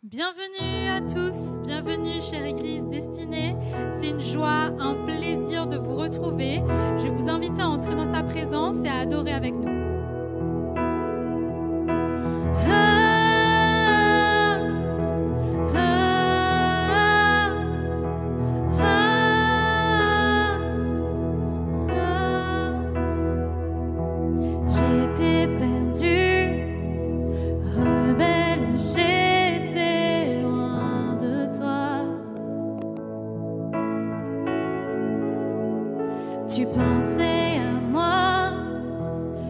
Bienvenue à tous, bienvenue chère Église Destinée. C'est une joie, un plaisir de vous retrouver. Je vous invite à entrer dans sa présence et à adorer avec nous. J'étais perdue, rebelle, j'étais loin de toi. Tu pensais à moi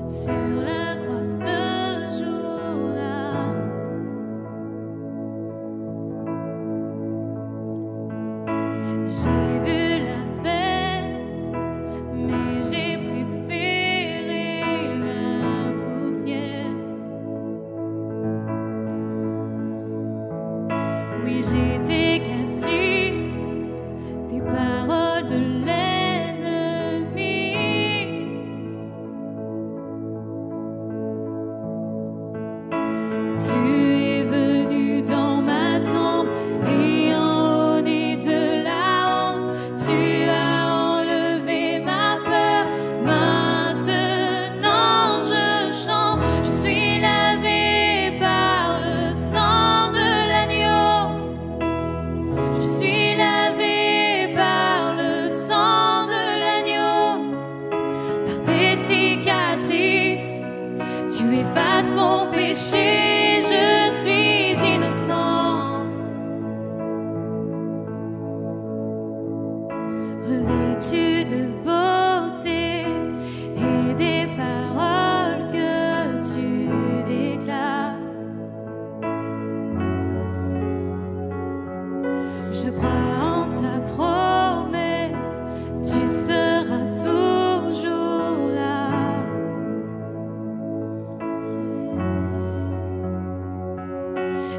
sur la croix ce jour-là. J'ai vu la fête, mais j'ai préféré la poussière. Oui, j'étais captive des paroles de l'ennemi. Tu es venu dans ma tombe et en haut de la honte, tu as enlevé ma peur. Maintenant je chante, je suis lavé par le sang de l'agneau. Je suis lavé par le sang de l'agneau. Par tes cicatrices, tu effaces mon péché, je suis innocent. Revêtu de beauté et des paroles que tu déclares, je crois en ta promesse, tu seras toujours là.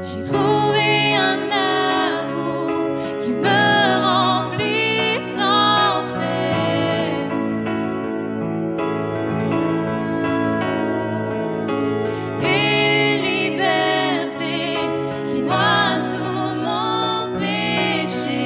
J'ai trouvé un amour qui me remplit sans cesse. Et une liberté qui noie tout mon péché.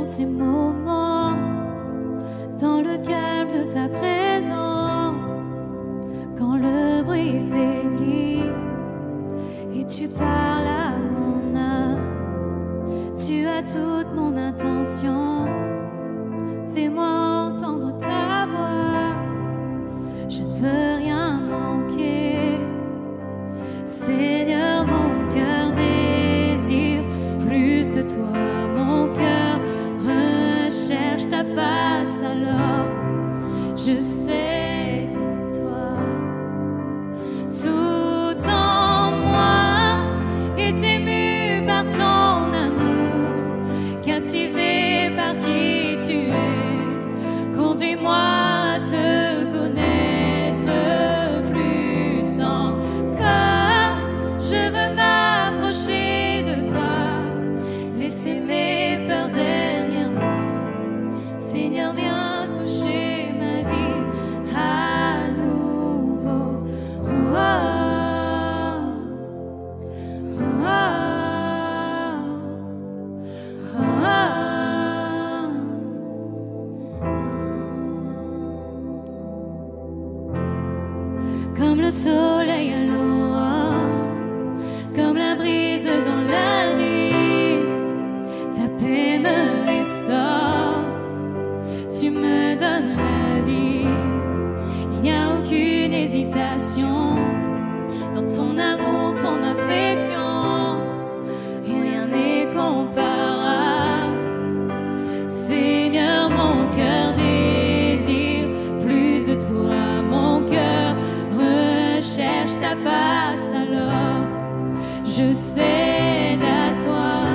ces moments, dans le calme de ta présence, quand le bruit faiblit et tu parles à mon âme, tu as toute mon attention. Fais-moi entendre ta voix, je ne veux rien manquer. Seigneur, mon cœur désire plus de toi, mon cœur recherche ta face, alors je sais de toi. Tout en moi est ému par ton amour, captivé par qui tu es. Conduis-moi à te connaître plus encore. Je veux m'approcher de toi, laisser mes peurs derrière moi. Seigneur, viens toucher ma vie à nouveau. Oh, oh, oh, oh. Comme le soleil à l'aurore, comme la brise dans la nuit, ta paix me restaure, tu me donnes la vie. Il n'y a aucune hésitation dans ton amour, ton affection, rien n'est comparable. Seigneur, mon cœur désire plus de toi, mon cœur recherche ta face, alors je cède à toi.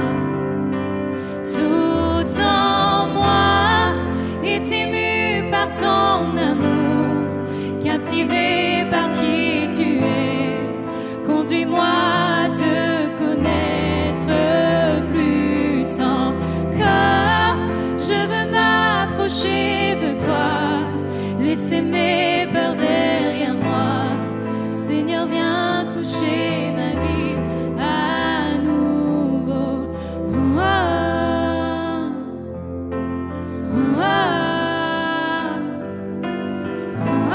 Tout en moi est ému par ton amour, captivé par qui tu es. Conduis-moi à te connaître plus encore. Je veux m'approcher de toi, laisser mes peurs derrière moi. Seigneur, viens toucher ma vie à nouveau. Oh, oh, oh, oh.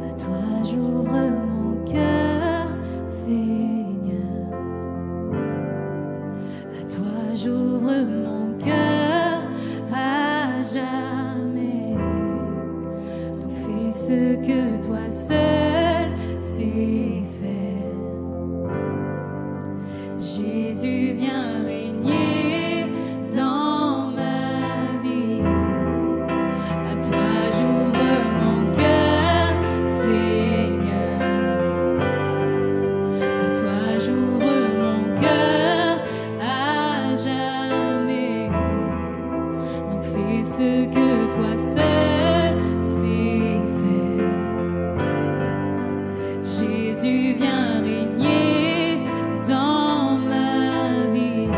À toi j'ouvre mon cœur, Seigneur. À toi j'ouvre mon cœur à jamais. Donc fais ce que toi seul sais faire. Jésus, viens régner dans ma vie. À toi j'ouvre mon cœur, Seigneur. À toi j'ouvre mon cœur à jamais. Donc fais ce que toi seul sais faire. Jésus, viens régner dans ma vie.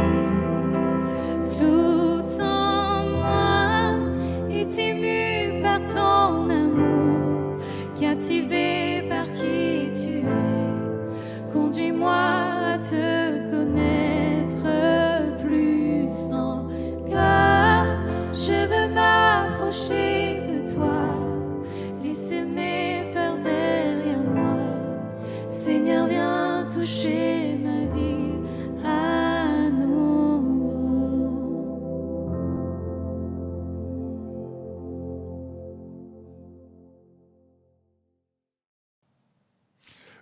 Tout en moi est ému par ton amour, captivé par qui tu es. Conduis-moi à te connaître plus encore. Je veux m'approcher de toi, laisser mes peurs derrière moi. Seigneur, viens toucher ma vie à nouveau.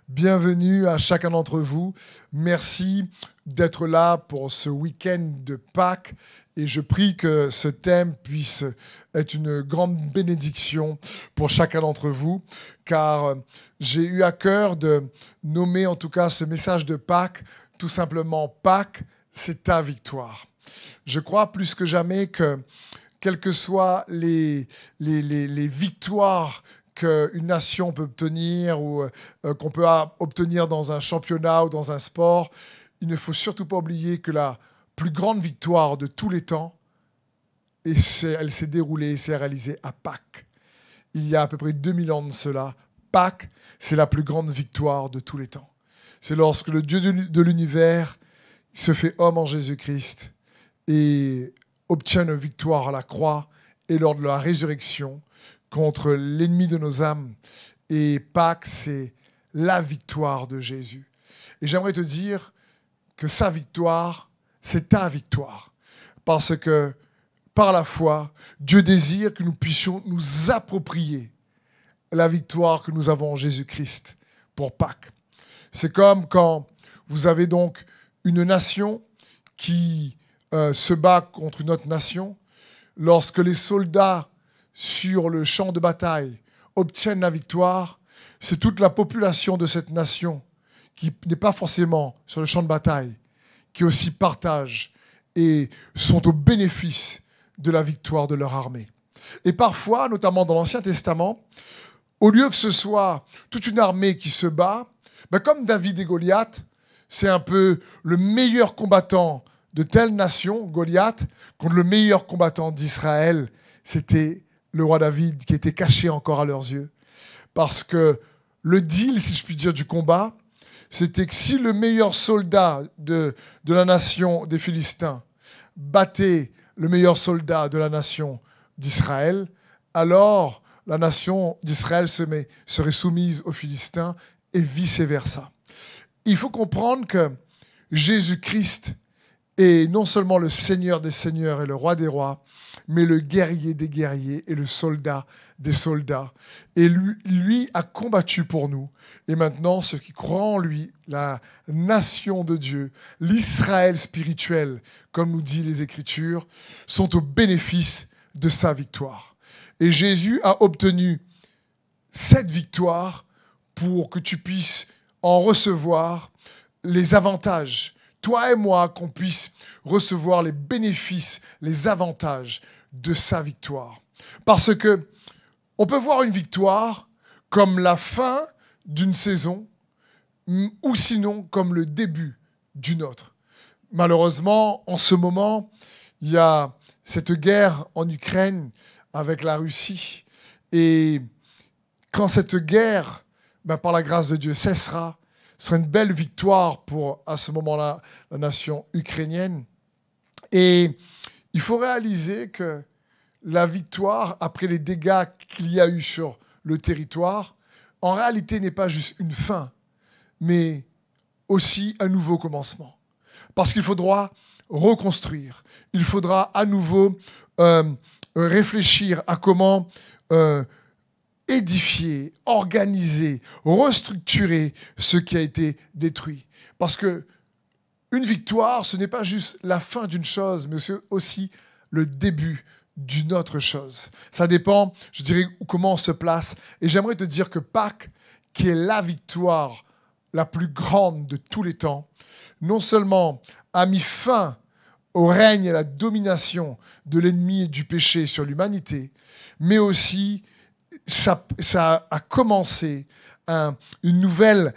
Bienvenue à chacun d'entre vous. Merci d'être là pour ce week-end de Pâques. Et je prie que ce thème puisse être une grande bénédiction pour chacun d'entre vous, car j'ai eu à cœur de nommer en tout cas ce message de Pâques, tout simplement Pâques, c'est ta victoire. Je crois plus que jamais que, quelles que soient les victoires qu'une nation peut obtenir ou qu'on peut obtenir dans un championnat ou dans un sport, il ne faut surtout pas oublier que la plus grande victoire de tous les temps, et elle s'est déroulée, s'est réalisée à Pâques. Il y a à peu près 2000 ans de cela, Pâques, c'est la plus grande victoire de tous les temps. C'est lorsque le Dieu de l'univers, se fait homme en Jésus-Christ et obtient une victoire à la croix et lors de la résurrection contre l'ennemi de nos âmes. Et Pâques, c'est la victoire de Jésus. Et j'aimerais te dire que sa victoire, c'est ta victoire. Parce que par la foi, Dieu désire que nous puissions nous approprier la victoire que nous avons en Jésus-Christ pour Pâques. C'est comme quand vous avez donc une nation qui se bat contre une autre nation. Lorsque les soldats sur le champ de bataille obtiennent la victoire, c'est toute la population de cette nation qui n'est pas forcément sur le champ de bataille, qui aussi partagent et sont au bénéfice de la victoire de leur armée. Et parfois, notamment dans l'Ancien Testament, au lieu que ce soit toute une armée qui se bat, comme David et Goliath, c'est un peu le meilleur combattant de telle nation, Goliath, contre le meilleur combattant d'Israël, c'était le roi David qui était caché encore à leurs yeux. Parce que le deal, si je puis dire, du combat, c'était que si le meilleur soldat de la nation des Philistins battait le meilleur soldat de la nation d'Israël, alors la nation d'Israël serait soumise aux Philistins et vice-versa. Il faut comprendre que Jésus-Christ est non seulement le Seigneur des seigneurs et le roi des rois, mais le guerrier des guerriers et le soldat des soldats. Et lui a combattu pour nous. Et maintenant, ceux qui croient en lui, la nation de Dieu, l'Israël spirituel, comme nous dit les Écritures, sont au bénéfice de sa victoire. Et Jésus a obtenu cette victoire pour que tu puisses en recevoir les avantages. Toi et moi, qu'on puisse recevoir les bénéfices, les avantages de sa victoire. Parce que on peut voir une victoire comme la fin d'une saison ou sinon comme le début d'une autre. Malheureusement, en ce moment, il y a cette guerre en Ukraine avec la Russie. Et quand cette guerre, par la grâce de Dieu, cessera, ce sera une belle victoire pour, à ce moment-là, la nation ukrainienne. Et il faut réaliser que la victoire, après les dégâts qu'il y a eu sur le territoire, en réalité n'est pas juste une fin, mais aussi un nouveau commencement. Parce qu'il faudra reconstruire. Il faudra à nouveau réfléchir à comment édifier, organiser, restructurer ce qui a été détruit. Parce que une victoire, ce n'est pas juste la fin d'une chose, mais c'est aussi le début d'une autre chose. Ça dépend, je dirais, comment on se place. Et j'aimerais te dire que Pâques, qui est la victoire la plus grande de tous les temps, non seulement a mis fin au règne et à la domination de l'ennemi et du péché sur l'humanité, mais aussi ça a commencé une nouvelle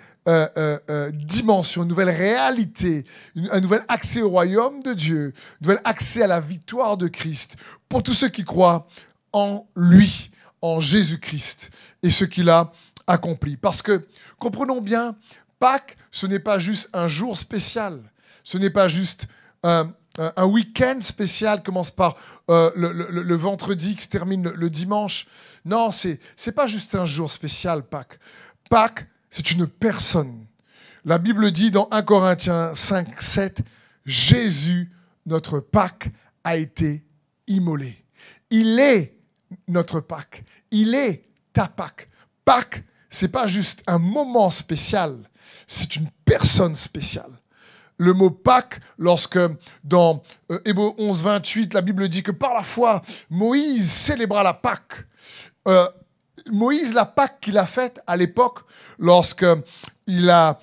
dimension, une nouvelle réalité, un nouvel accès au royaume de Dieu, un nouvel accès à la victoire de Christ pour tous ceux qui croient en lui, en Jésus-Christ et ce qu'il a accompli. Parce que, comprenons bien, Pâques, ce n'est pas juste un jour spécial, ce n'est pas juste un week-end spécial qui commence par le vendredi, qui se termine le dimanche. Non, c'est pas juste un jour spécial, Pâques. Pâques, c'est une personne. La Bible dit dans 1 Corinthiens 5, 7, Jésus, notre Pâques, a été immolé. Il est notre Pâques. Il est ta Pâques. Pâques, c'est pas juste un moment spécial, c'est une personne spéciale. Le mot Pâques, lorsque dans Hébreux 11, 28, la Bible dit que par la foi, Moïse célébra la Pâques. Moïse, la Pâques qu'il a faite à l'époque, lorsqu'il a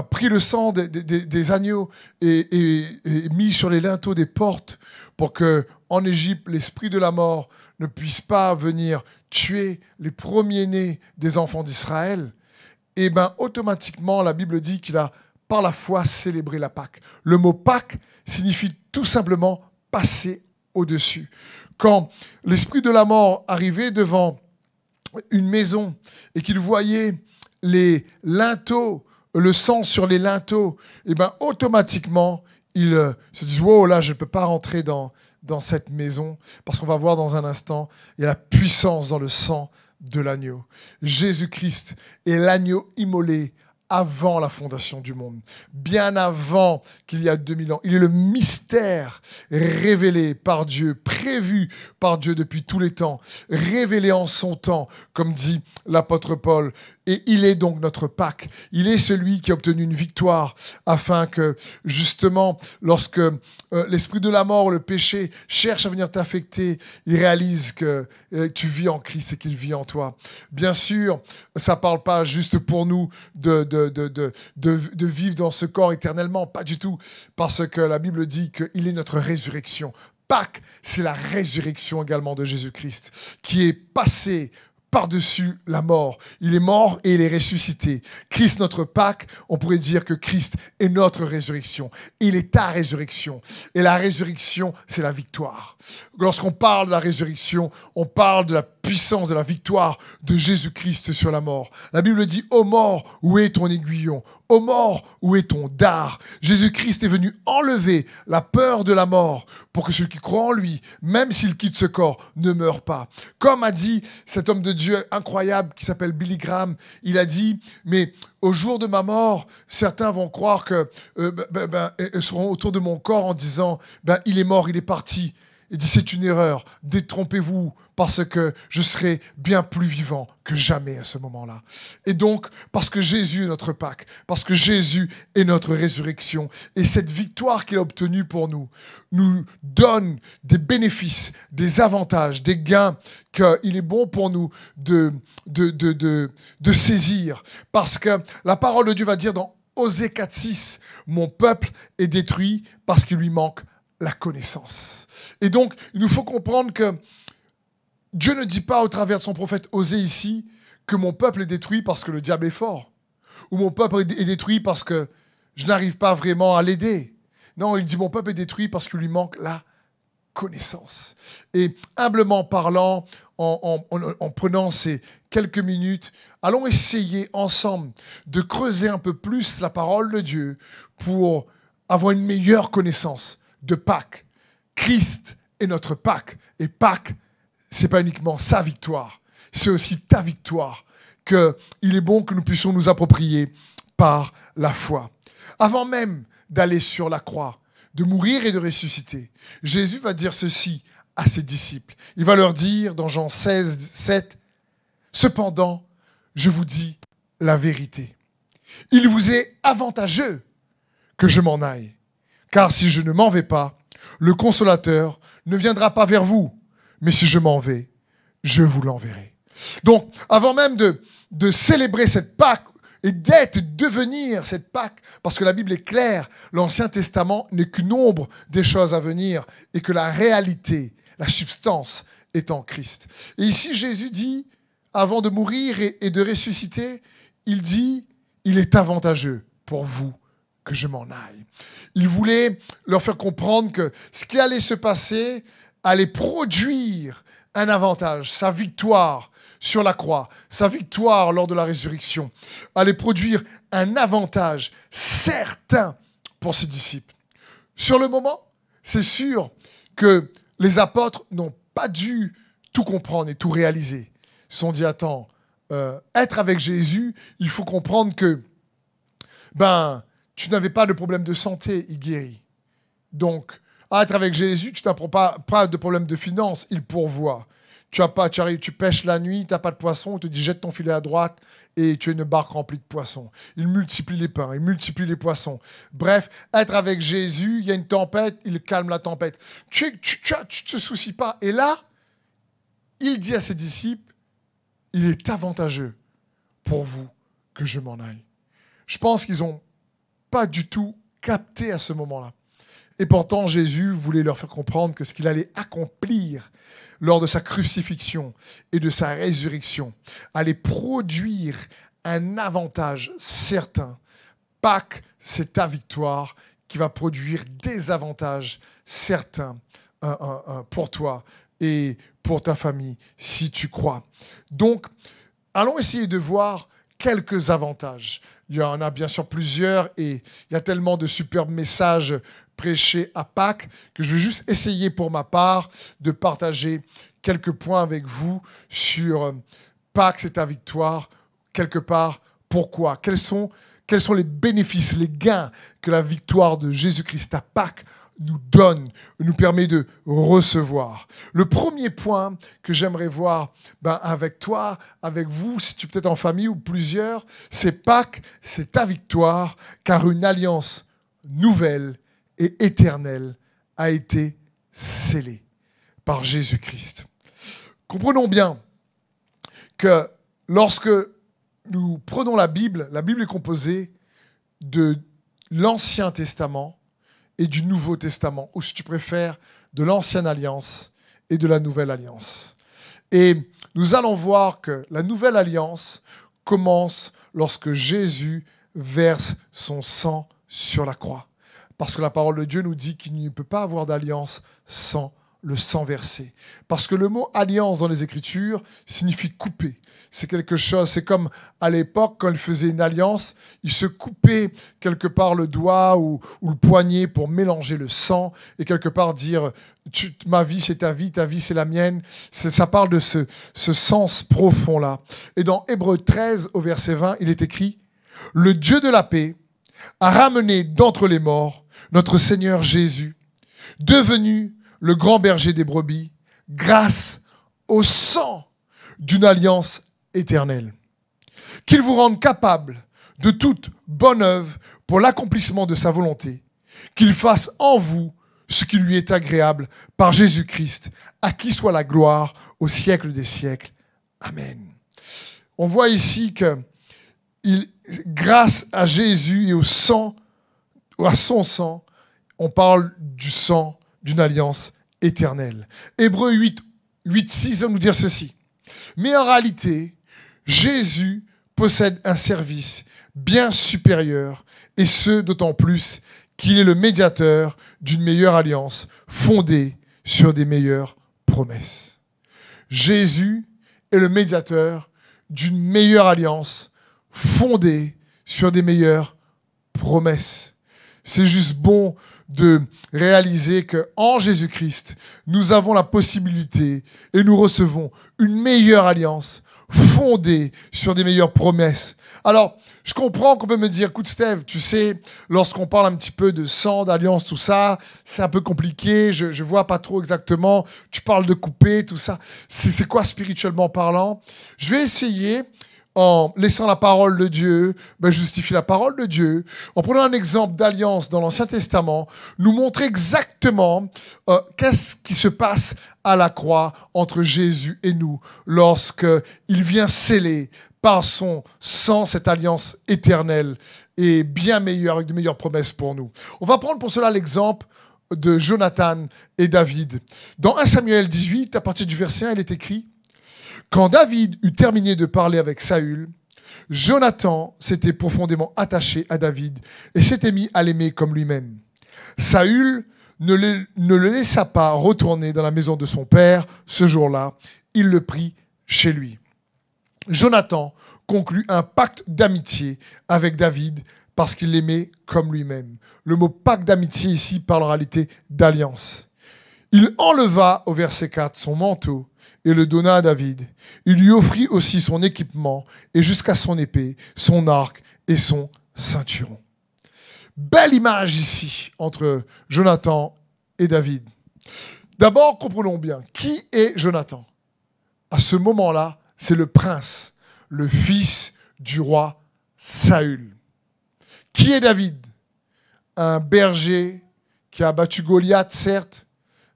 pris le sang des agneaux et mis sur les linteaux des portes pour qu'en Égypte, l'esprit de la mort ne puisse pas venir tuer les premiers-nés des enfants d'Israël, et bien automatiquement, la Bible dit qu'il a par la foi célébré la Pâques. Le mot Pâques signifie tout simplement passer au-dessus. Quand l'esprit de la mort arrivait devant une maison et qu'il voyait les linteaux, le sang sur les linteaux, et bien automatiquement, ils se disent « Wow, là, je ne peux pas rentrer dans cette maison » parce qu'on va voir dans un instant, il y a la puissance dans le sang de l'agneau. Jésus-Christ est l'agneau immolé avant la fondation du monde, bien avant qu'il y a 2000 ans. Il est le mystère révélé par Dieu, prévu par Dieu depuis tous les temps, révélé en son temps, comme dit l'apôtre Paul. Et il est donc notre Pâques. Il est celui qui a obtenu une victoire afin que, justement, lorsque l'esprit de la mort, le péché, cherche à venir t'affecter, il réalise que tu vis en Christ et qu'il vit en toi. Bien sûr, ça ne parle pas juste pour nous de vivre dans ce corps éternellement, pas du tout, parce que la Bible dit qu'il est notre résurrection. Pâques, c'est la résurrection également de Jésus-Christ, qui est passé par-dessus la mort. Il est mort et il est ressuscité. Christ, notre Pâques, on pourrait dire que Christ est notre résurrection. Il est ta résurrection. Et la résurrection, c'est la victoire. Lorsqu'on parle de la résurrection, on parle de la puissance, de la victoire de Jésus-Christ sur la mort. La Bible dit, ô mort, où est ton aiguillon? Ô mort, où est ton dard? Jésus-Christ est venu enlever la peur de la mort pour que celui qui croit en lui, même s'il quitte ce corps, ne meure pas. Comme a dit cet homme de Dieu incroyable qui s'appelle Billy Graham, il a dit, mais au jour de ma mort, certains vont croire que seront autour de mon corps en disant, il est mort, il est parti. Il dit, c'est une erreur, détrompez-vous, parce que je serai bien plus vivant que jamais à ce moment-là. Et donc, parce que Jésus est notre Pâques, parce que Jésus est notre résurrection, et cette victoire qu'il a obtenue pour nous, nous donne des bénéfices, des avantages, des gains qu'il est bon pour nous de saisir. Parce que la parole de Dieu va dire dans Osée 4,6, « Mon peuple est détruit parce qu'il lui manque la connaissance. » Et donc, il nous faut comprendre que Dieu ne dit pas au travers de son prophète Osée ici que mon peuple est détruit parce que le diable est fort, ou mon peuple est détruit parce que je n'arrive pas vraiment à l'aider. Non, il dit mon peuple est détruit parce qu'il lui manque la connaissance. Et humblement parlant, en prenant ces quelques minutes, allons essayer ensemble de creuser un peu plus la parole de Dieu pour avoir une meilleure connaissance de Pâques. Christ est notre Pâques. Et Pâques, ce n'est pas uniquement sa victoire, c'est aussi ta victoire qu'il est bon que nous puissions nous approprier par la foi. Avant même d'aller sur la croix, de mourir et de ressusciter, Jésus va dire ceci à ses disciples. Il va leur dire dans Jean 16, 7, « Cependant, je vous dis la vérité. Il vous est avantageux que je m'en aille, car si je ne m'en vais pas, le Consolateur ne viendra pas vers vous, mais si je m'en vais, je vous l'enverrai. » Donc, avant même de célébrer cette Pâques et devenir cette Pâques, parce que la Bible est claire, l'Ancien Testament n'est qu'une ombre des choses à venir et que la réalité, la substance est en Christ. Et ici, Jésus dit, avant de mourir et de ressusciter, il dit, il est avantageux pour vous que je m'en aille. Il voulait leur faire comprendre que ce qui allait se passer allait produire un avantage, sa victoire sur la croix, sa victoire lors de la résurrection, allait produire un avantage certain pour ses disciples. Sur le moment, c'est sûr que les apôtres n'ont pas dû tout comprendre et tout réaliser. Ils se sont dit, attends, être avec Jésus, il faut comprendre que tu n'avais pas de problème de santé, il guérit. Donc, à être avec Jésus, tu n'as pas de problème de finances, il pourvoit. Tu pêches la nuit, tu n'as pas de poisson, il te dit jette ton filet à droite et tu as une barque remplie de poissons. Il multiplie les pains, il multiplie les poissons. Bref, être avec Jésus, il y a une tempête, il calme la tempête. Tu ne te soucies pas. Et là, il dit à ses disciples, il est avantageux pour vous que je m'en aille. Je pense qu'ils n'ont pas du tout capté à ce moment-là. Et pourtant, Jésus voulait leur faire comprendre que ce qu'il allait accomplir lors de sa crucifixion et de sa résurrection allait produire un avantage certain. Pâques, c'est ta victoire qui va produire des avantages certains pour toi et pour ta famille, si tu crois. Donc, allons essayer de voir quelques avantages. Il y en a bien sûr plusieurs et il y a tellement de superbes messages prêcher à Pâques que je vais juste essayer pour ma part de partager quelques points avec vous sur Pâques, c'est ta victoire, quelque part, pourquoi? Quels sont les bénéfices, les gains que la victoire de Jésus-Christ à Pâques nous donne, nous permet de recevoir. Le premier point que j'aimerais voir avec toi, avec vous, si tu es peut-être en famille ou plusieurs, c'est Pâques, c'est ta victoire, car une alliance nouvelle et éternelle a été scellée par Jésus-Christ. Comprenons bien que lorsque nous prenons la Bible est composée de l'Ancien Testament et du Nouveau Testament, ou si tu préfères, de l'Ancienne Alliance et de la Nouvelle Alliance. Et nous allons voir que la Nouvelle Alliance commence lorsque Jésus verse son sang sur la croix. Parce que la parole de Dieu nous dit qu'il ne peut pas avoir d'alliance sans le sang versé. Parce que le mot alliance dans les Écritures signifie couper. C'est quelque chose, c'est comme à l'époque, quand ils faisaient une alliance, ils se coupaient quelque part le doigt ou le poignet pour mélanger le sang et quelque part dire ma vie c'est ta vie c'est la mienne. Ça parle de ce sens profond-là. Et dans Hébreux 13 au verset 20, il est écrit « Le Dieu de la paix a ramené d'entre les morts notre Seigneur Jésus, devenu le grand berger des brebis, grâce au sang d'une alliance éternelle. Qu'il vous rende capable de toute bonne œuvre pour l'accomplissement de sa volonté, qu'il fasse en vous ce qui lui est agréable par Jésus-Christ, à qui soit la gloire au siècle des siècles. Amen. On voit ici que grâce à Jésus et à son sang, on parle du sang d'une alliance éternelle. Hébreux 8:6 va nous dire ceci. Mais en réalité, Jésus possède un service bien supérieur, et ce d'autant plus qu'il est le médiateur d'une meilleure alliance fondée sur des meilleures promesses. Jésus est le médiateur d'une meilleure alliance fondée sur des meilleures promesses. C'est juste bon de réaliser qu'en Jésus-Christ, nous avons la possibilité et nous recevons une meilleure alliance fondée sur des meilleures promesses. Alors, je comprends qu'on peut me dire, écoute Steve, tu sais, lorsqu'on parle un petit peu de sang, d'alliance, tout ça, c'est un peu compliqué, je vois pas trop exactement, tu parles de couper, tout ça, c'est quoi spirituellement parlant? Je vais essayer, en laissant la parole de Dieu, justifier la parole de Dieu, en prenant un exemple d'alliance dans l'Ancien Testament, nous montrer exactement qu'est-ce qui se passe à la croix entre Jésus et nous, lorsqu'il vient sceller par son sang cette alliance éternelle et bien meilleure, avec de meilleures promesses pour nous. On va prendre pour cela l'exemple de Jonathan et David. Dans 1 Samuel 18, à partir du verset 1, il est écrit: Quand David eut terminé de parler avec Saül, Jonathan s'était profondément attaché à David et s'était mis à l'aimer comme lui-même. Saül ne le laissa pas retourner dans la maison de son père ce jour-là. Il le prit chez lui. Jonathan conclut un pacte d'amitié avec David parce qu'il l'aimait comme lui-même. Le mot pacte d'amitié ici parle en réalité d'alliance. Il enleva, au verset 4, son manteau et le donna à David. Il lui offrit aussi son équipement et jusqu'à son épée, son arc et son ceinturon. Belle image ici entre Jonathan et David. D'abord, comprenons bien, qui est Jonathan? À ce moment-là, c'est le prince, le fils du roi Saül. Qui est David? Un berger qui a battu Goliath, certes,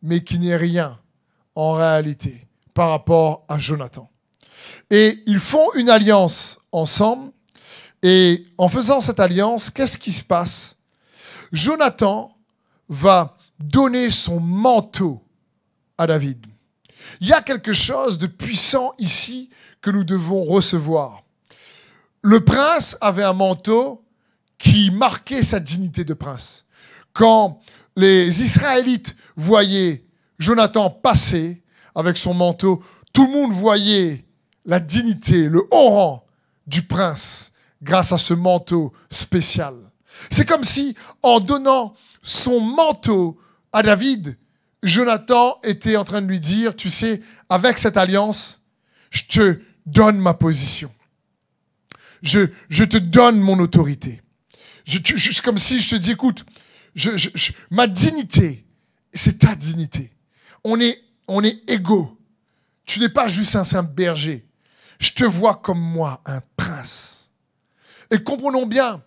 mais qui n'est rien en réalité par rapport à Jonathan. Et ils font une alliance ensemble. Et en faisant cette alliance, qu'est-ce qui se passe? Jonathan va donner son manteau à David. Il y a quelque chose de puissant ici que nous devons recevoir. Le prince avait un manteau qui marquait sa dignité de prince. Quand les Israélites voyaient Jonathan passer avec son manteau, tout le monde voyait la dignité, le haut rang du prince grâce à ce manteau spécial. C'est comme si, en donnant son manteau à David, Jonathan était en train de lui dire, tu sais, avec cette alliance, je te donne ma position. Je te donne mon autorité. C'est comme si je te dis, écoute, ma dignité, c'est ta dignité. On est égaux. Tu n'es pas juste un simple berger. Je te vois comme moi, un prince. Et comprenons bien,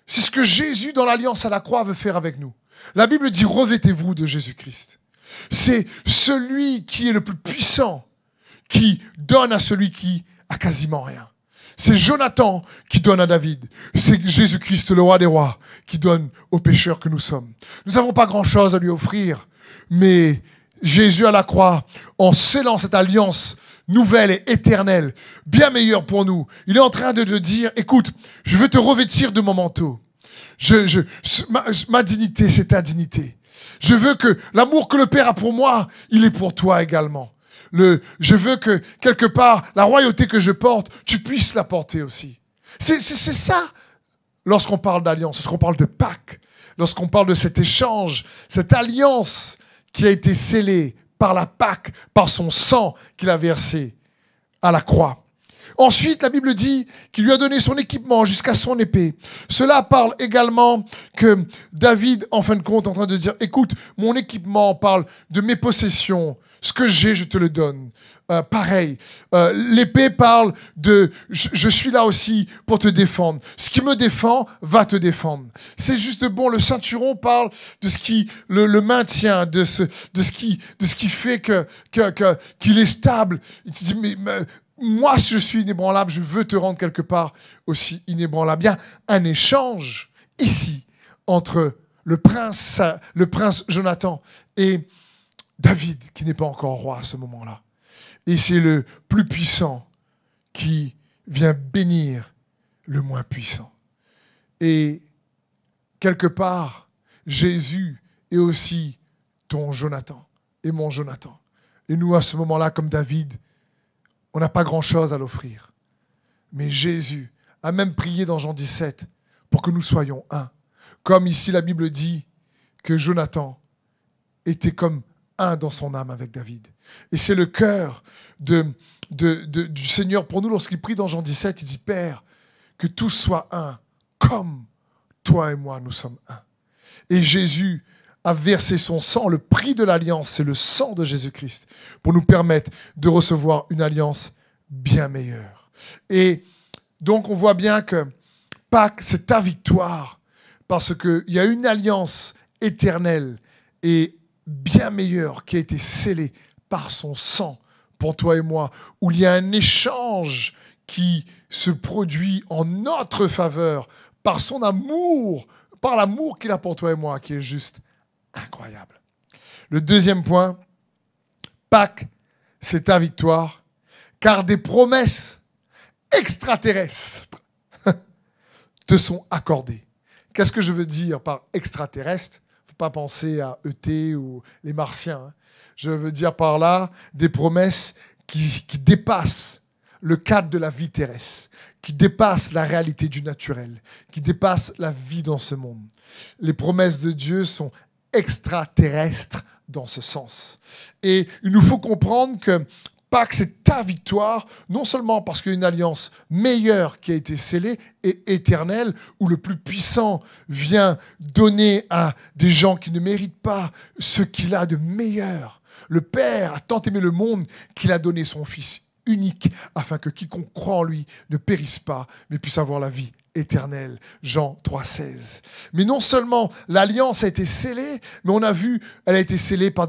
c'est ce que Jésus, dans l'alliance à la croix, veut faire avec nous. La Bible dit, revêtez-vous de Jésus-Christ. C'est celui qui est le plus puissant, qui donne à celui qui a quasiment rien. C'est Jonathan qui donne à David. C'est Jésus-Christ, le roi des rois, qui donne aux pécheurs que nous sommes. Nous n'avons pas grand-chose à lui offrir, mais Jésus à la croix, en scellant cette alliance nouvelle et éternelle, bien meilleure pour nous, il est en train de te dire, écoute, je veux te revêtir de mon manteau. Ma dignité, c'est ta dignité. Je veux que l'amour que le Père a pour moi, il est pour toi également. Je veux que, quelque part, la royauté que je porte, tu puisses la porter aussi. C'est ça, lorsqu'on parle d'alliance, lorsqu'on parle de Pâques, lorsqu'on parle de cet échange, cette alliance qui a été scellée par la Pâques, par son sang qu'il a versé à la croix. Ensuite, la Bible dit qu'il lui a donné son équipement jusqu'à son épée. Cela parle également que David, en fin de compte, est en train de dire, écoute, mon équipement parle de mes possessions. Ce que j'ai, je te le donne. Pareil, l'épée parle de je suis là aussi pour te défendre. Ce qui me défend va te défendre. C'est juste bon. Le ceinturon parle de ce qui le maintient, de ce qui fait qu'il est stable. Il te dit, mais moi, si je suis inébranlable, je veux te rendre quelque part aussi inébranlable. Il y a un échange ici entre le prince Jonathan et David, qui n'est pas encore roi à ce moment-là. Et c'est le plus puissant qui vient bénir le moins puissant. Et quelque part, Jésus est aussi ton Jonathan et mon Jonathan. Et nous, à ce moment-là, comme David, on n'a pas grand-chose à l'offrir. Mais Jésus a même prié dans Jean 17 pour que nous soyons un. Comme ici, la Bible dit que Jonathan était comme un dans son âme avec David. Et c'est le cœur du Seigneur pour nous lorsqu'il prie dans Jean 17, il dit, Père, que tous soient un, comme toi et moi, nous sommes un. Et Jésus a versé son sang, le prix de l'alliance, c'est le sang de Jésus-Christ, pour nous permettre de recevoir une alliance bien meilleure. Et donc on voit bien que Pâques, c'est ta victoire, parce qu'il y a une alliance éternelle et bien meilleure qui a été scellée par son sang pour toi et moi, où il y a un échange qui se produit en notre faveur par son amour, par l'amour qu'il a pour toi et moi, qui est juste incroyable. Le deuxième point, Pâques, c'est ta victoire, car des promesses extraterrestres te sont accordées. Qu'est-ce que je veux dire par extraterrestre ? Il ne faut pas penser à ET ou les Martiens. Je veux dire par là des promesses qui dépassent le cadre de la vie terrestre, qui dépassent la réalité du naturel, qui dépassent la vie dans ce monde. Les promesses de Dieu sont extraterrestres dans ce sens. Et il nous faut comprendre que Pâques, c'est ta victoire, non seulement parce qu'il y a une alliance meilleure qui a été scellée et éternelle, où le plus puissant vient donner à des gens qui ne méritent pas ce qu'il a de meilleur. Le Père a tant aimé le monde qu'il a donné son Fils unique, afin que quiconque croit en lui ne périsse pas, mais puisse avoir la vie éternelle. Jean 3,16. Mais non seulement l'alliance a été scellée, mais on a vu, elle a été scellée par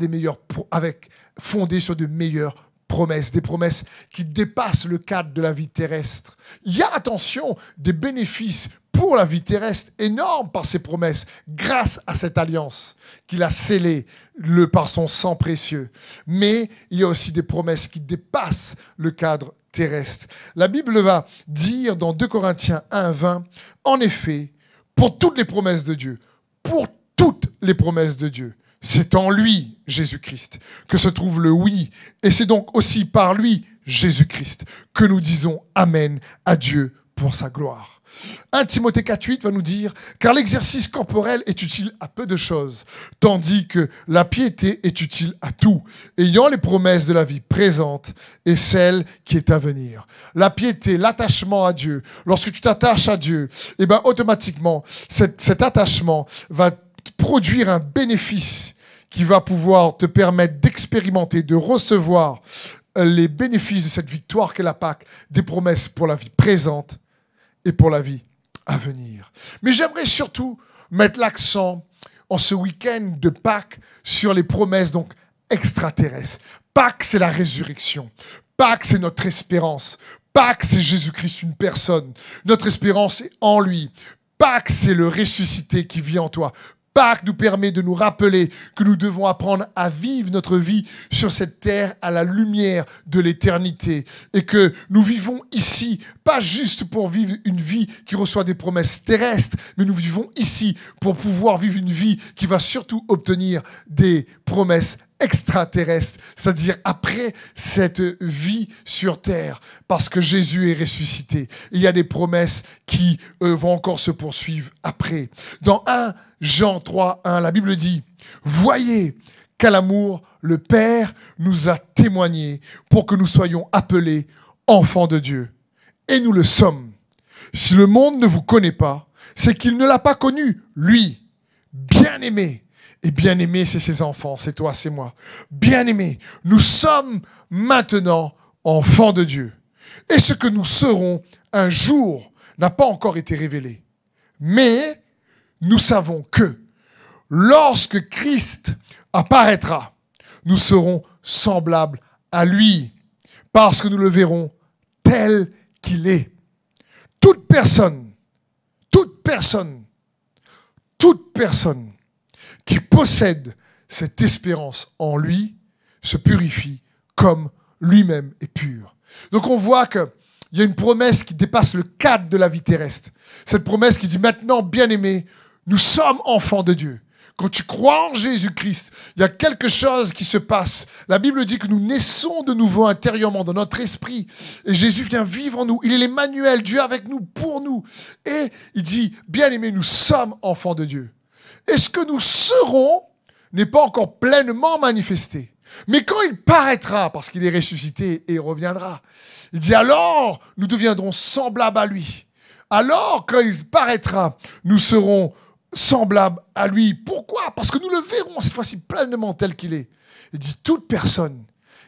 fondée sur de meilleures promesses, des promesses qui dépassent le cadre de la vie terrestre. Il y a, attention, des bénéfices pour la vie terrestre énormes par ces promesses, grâce à cette alliance qu'il a scellée par son sang précieux. Mais il y a aussi des promesses qui dépassent le cadre terrestre. La Bible va dire dans 2 Corinthiens 1,20, en effet, pour toutes les promesses de Dieu, c'est en lui, Jésus-Christ, que se trouve le oui. Et c'est donc aussi par lui, Jésus-Christ, que nous disons Amen à Dieu pour sa gloire. 1 Timothée 4,8 va nous dire « Car l'exercice corporel est utile à peu de choses, tandis que la piété est utile à tout, ayant les promesses de la vie présente et celle qui est à venir. » La piété, l'attachement à Dieu, lorsque tu t'attaches à Dieu, eh ben, automatiquement, cet attachement va produire un bénéfice qui va pouvoir te permettre d'expérimenter, de recevoir les bénéfices de cette victoire qu'est la Pâque, des promesses pour la vie présente et pour la vie à venir. Mais j'aimerais surtout mettre l'accent en ce week-end de Pâques sur les promesses donc extraterrestres. Pâques, c'est la résurrection. Pâques, c'est notre espérance. Pâques, c'est Jésus-Christ, une personne. Notre espérance est en lui. Pâques, c'est le ressuscité qui vit en toi. Pâques nous permet de nous rappeler que nous devons apprendre à vivre notre vie sur cette terre à la lumière de l'éternité et que nous vivons ici, pas juste pour vivre une vie qui reçoit des promesses terrestres, mais nous vivons ici pour pouvoir vivre une vie qui va surtout obtenir des promesses extraterrestre, c'est-à-dire après cette vie sur terre, parce que Jésus est ressuscité. Il y a des promesses qui vont encore se poursuivre après. Dans 1 Jean 3:1, la Bible dit « Voyez qu'à l'amour, le Père nous a témoigné pour que nous soyons appelés enfants de Dieu. Et nous le sommes. Si le monde ne vous connaît pas, c'est qu'il ne l'a pas connu, lui, bien-aimé. Et bien-aimé, c'est ses enfants, c'est toi, c'est moi. Bien-aimé, nous sommes maintenant enfants de Dieu. Et ce que nous serons un jour n'a pas encore été révélé. Mais nous savons que lorsque Christ apparaîtra, nous serons semblables à lui, parce que nous le verrons tel qu'il est. Toute personne qui possède cette espérance en lui se purifie comme lui-même est pur. Donc on voit qu'il y a une promesse qui dépasse le cadre de la vie terrestre. Cette promesse qui dit maintenant, bien-aimés, nous sommes enfants de Dieu. Quand tu crois en Jésus-Christ, il y a quelque chose qui se passe. La Bible dit que nous naissons de nouveau intérieurement dans notre esprit. Et Jésus vient vivre en nous. Il est l'Emmanuel, Dieu avec nous, pour nous. Et il dit, bien-aimés, nous sommes enfants de Dieu. Et ce que nous serons n'est pas encore pleinement manifesté. Mais quand il paraîtra, parce qu'il est ressuscité et il reviendra, il dit alors nous deviendrons semblables à lui. Alors quand il paraîtra, nous serons semblables à lui. Pourquoi ? Parce que nous le verrons cette fois-ci pleinement tel qu'il est. Il dit toute personne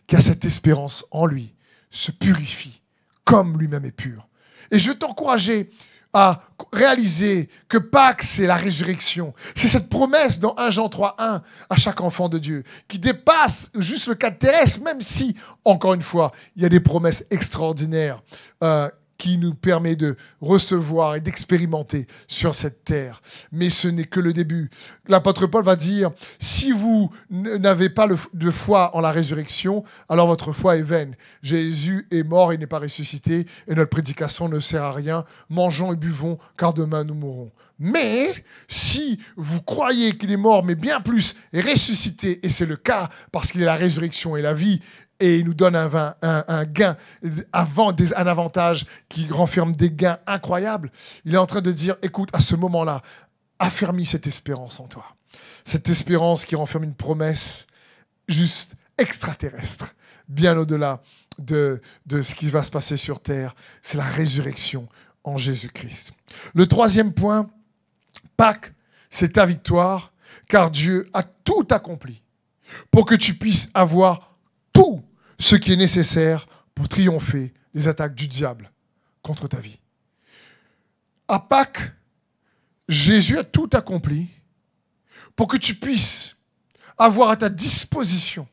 qui a cette espérance en lui se purifie comme lui-même est pur. Et je veux t'encourager à réaliser que Pâques, c'est la résurrection. C'est cette promesse dans 1 Jean 3:1 à chaque enfant de Dieu qui dépasse juste le cadre terrestre, même si, encore une fois, il y a des promesses extraordinaires qui nous permet de recevoir et d'expérimenter sur cette terre. Mais ce n'est que le début. L'apôtre Paul va dire, si vous n'avez pas de foi en la résurrection, alors votre foi est vaine. Jésus est mort, il n'est pas ressuscité, et notre prédication ne sert à rien. Mangeons et buvons, car demain nous mourrons. Mais si vous croyez qu'il est mort, mais bien plus, est ressuscité, et c'est le cas, parce qu'il est la résurrection et la vie, et il nous donne un gain, un avantage qui renferme des gains incroyables. Il est en train de dire, écoute, à ce moment-là, affermis cette espérance en toi. Cette espérance qui renferme une promesse juste extraterrestre, bien au-delà de ce qui va se passer sur terre. C'est la résurrection en Jésus-Christ. Le troisième point, Pâques, c'est ta victoire, car Dieu a tout accompli pour que tu puisses avoir tout ce qui est nécessaire pour triompher des attaques du diable contre ta vie. À Pâques, Jésus a tout accompli pour que tu puisses avoir à ta disposition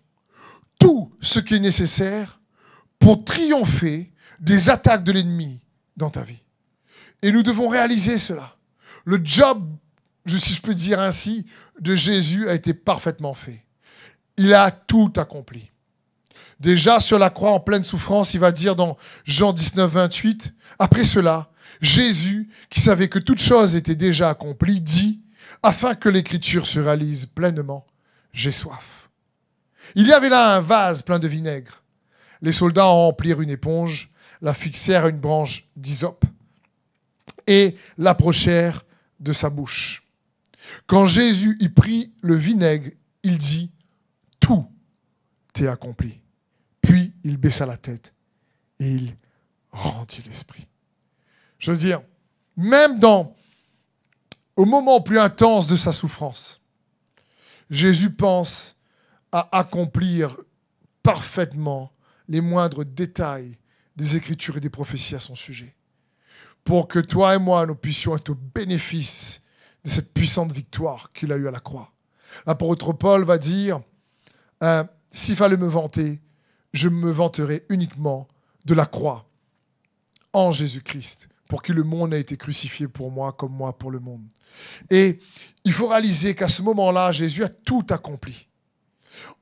tout ce qui est nécessaire pour triompher des attaques de l'ennemi dans ta vie. Et nous devons réaliser cela. Le job, si je peux dire ainsi, de Jésus a été parfaitement fait. Il a tout accompli. Déjà, sur la croix, en pleine souffrance, il va dire dans Jean 19, 28, après cela, Jésus, qui savait que toute chose était déjà accomplie, dit, afin que l'écriture se réalise pleinement, j'ai soif. Il y avait là un vase plein de vinaigre. Les soldats en remplirent une éponge, la fixèrent à une branche d'hysope et l'approchèrent de sa bouche. Quand Jésus y prit le vinaigre, il dit « Tout est accompli ». Puis il baissa la tête et il rendit l'esprit. Je veux dire, même au moment plus intense de sa souffrance, Jésus pense à accomplir parfaitement les moindres détails des Écritures et des prophéties à son sujet, pour que toi et moi, nous puissions être au bénéfice de cette puissante victoire qu'il a eue à la croix. L'apôtre Paul va dire, s'il fallait me vanter, je me vanterai uniquement de la croix en Jésus-Christ, pour qui le monde a été crucifié pour moi, comme moi pour le monde. Et il faut réaliser qu'à ce moment-là, Jésus a tout accompli.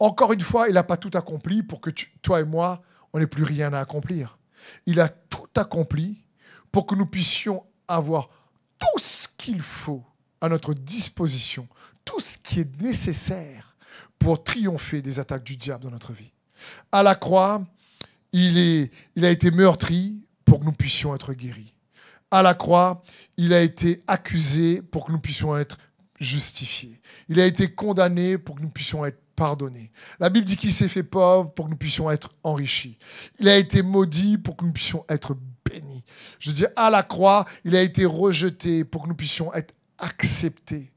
Encore une fois, il n'a pas tout accompli pour que toi et moi, on n'ait plus rien à accomplir. Il a tout accompli pour que nous puissions avoir tout ce qu'il faut à notre disposition, tout ce qui est nécessaire pour triompher des attaques du diable dans notre vie. À la croix, il a été meurtri pour que nous puissions être guéris. À la croix, il a été accusé pour que nous puissions être justifiés. Il a été condamné pour que nous puissions être pardonnés. La Bible dit qu'il s'est fait pauvre pour que nous puissions être enrichis. Il a été maudit pour que nous puissions être bénis. Je veux dire, à la croix, il a été rejeté pour que nous puissions être acceptés.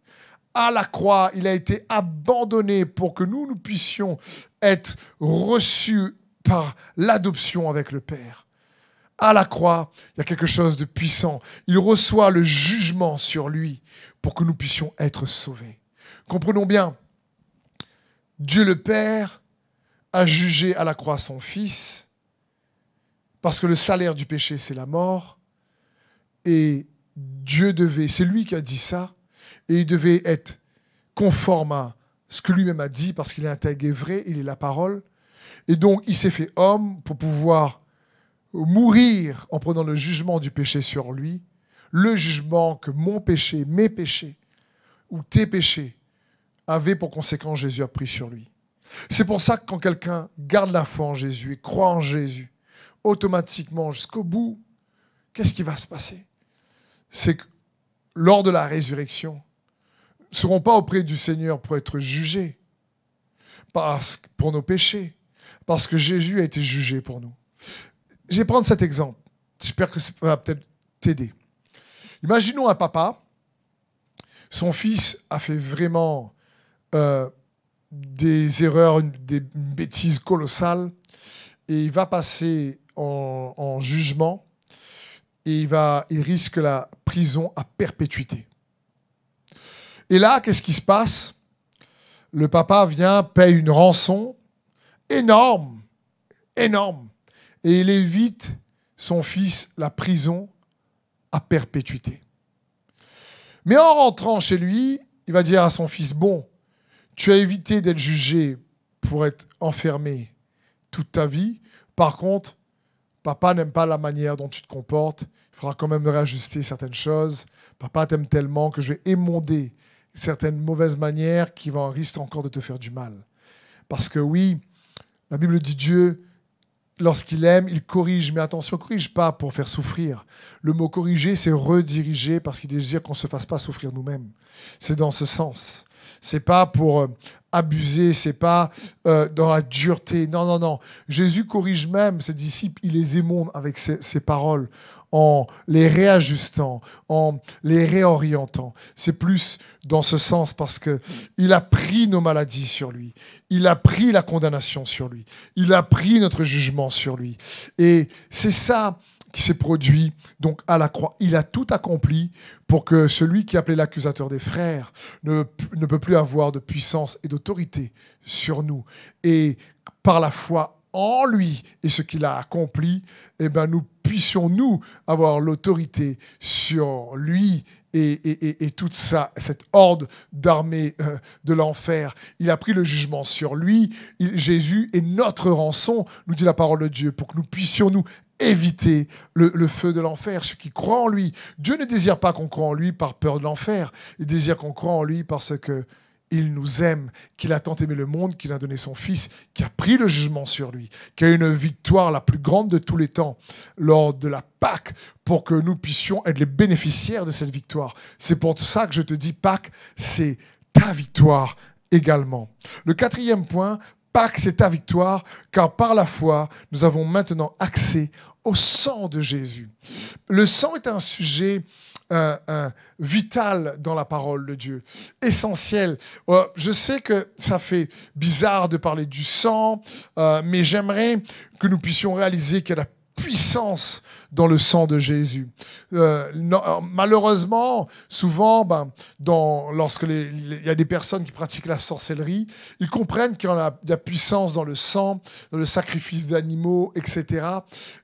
À la croix, il a été abandonné pour que nous puissions être reçus par l'adoption avec le Père. À la croix, il y a quelque chose de puissant. Il reçoit le jugement sur lui pour que nous puissions être sauvés. Comprenons bien, Dieu le Père a jugé à la croix son Fils parce que le salaire du péché, c'est la mort. Et c'est lui qui a dit ça, et il devait être conforme à ce que lui-même a dit parce qu'il est intègre et vrai, il est la parole. Et donc, il s'est fait homme pour pouvoir mourir en prenant le jugement du péché sur lui, le jugement que mon péché, mes péchés ou tes péchés avaient pour conséquence Jésus a pris sur lui. C'est pour ça que quand quelqu'un garde la foi en Jésus et croit en Jésus, automatiquement jusqu'au bout, qu'est-ce qui va se passer? C'est que lors de la résurrection, nous ne serons pas auprès du Seigneur pour être jugés pour nos péchés, parce que Jésus a été jugé pour nous. Je vais prendre cet exemple. J'espère que ça va peut-être t'aider. Imaginons un papa. Son fils a fait vraiment des erreurs, des bêtises colossales. Et il va passer en jugement. Et il risque la prison à perpétuité. Et là, qu'est-ce qui se passe? Le papa vient, paye une rançon énorme. Et il évite son fils la prison à perpétuité. Mais en rentrant chez lui, il va dire à son fils, bon, tu as évité d'être jugé pour être enfermé toute ta vie. Par contre, papa n'aime pas la manière dont tu te comportes. Il faudra quand même réajuster certaines choses. Papa t'aime tellement que je vais émonder certaines mauvaises manières qui vont risquer encore de te faire du mal. Parce que oui, la Bible dit Dieu, lorsqu'il aime, il corrige. Mais attention, il ne corrige pas pour faire souffrir. Le mot corriger, c'est rediriger parce qu'il désire qu'on ne se fasse pas souffrir nous-mêmes. C'est dans ce sens. Ce n'est pas pour abuser, ce n'est pas dans la dureté. Non. Jésus corrige même ses disciples, il les émonde avec ses paroles en les réajustant, en les réorientant. C'est plus dans ce sens parce qu'il a pris nos maladies sur lui. Il a pris la condamnation sur lui. Il a pris notre jugement sur lui. Et c'est ça qui s'est produit donc à la croix. Il a tout accompli pour que celui qui est appelé l'accusateur des frères ne peut plus avoir de puissance et d'autorité sur nous. Et par la foi en lui et ce qu'il a accompli, eh ben nous puissions, nous, avoir l'autorité sur lui et toute cette horde d'armée de l'enfer. Il a pris le jugement sur lui. Jésus est notre rançon, nous dit la parole de Dieu, pour que nous puissions, nous, éviter le feu de l'enfer. Ceux qui croient en lui, Dieu ne désire pas qu'on croie en lui par peur de l'enfer. Il désire qu'on croie en lui parce que il nous aime, qu'il a tant aimé le monde, qu'il a donné son Fils, qui a pris le jugement sur lui, qui a eu une victoire la plus grande de tous les temps lors de la Pâque, pour que nous puissions être les bénéficiaires de cette victoire. C'est pour ça que je te dis, Pâques, c'est ta victoire également. Le 4e point, Pâques, c'est ta victoire, car par la foi, nous avons maintenant accès au sang de Jésus. Le sang est un sujet vital dans la parole de Dieu, essentiel. Je sais que ça fait bizarre de parler du sang, mais j'aimerais que nous puissions réaliser qu'il y a la puissance dans le sang de Jésus. Malheureusement, souvent, lorsqu'il y a des personnes qui pratiquent la sorcellerie, ils comprennent qu'il y a de la puissance dans le sang, dans le sacrifice d'animaux, etc.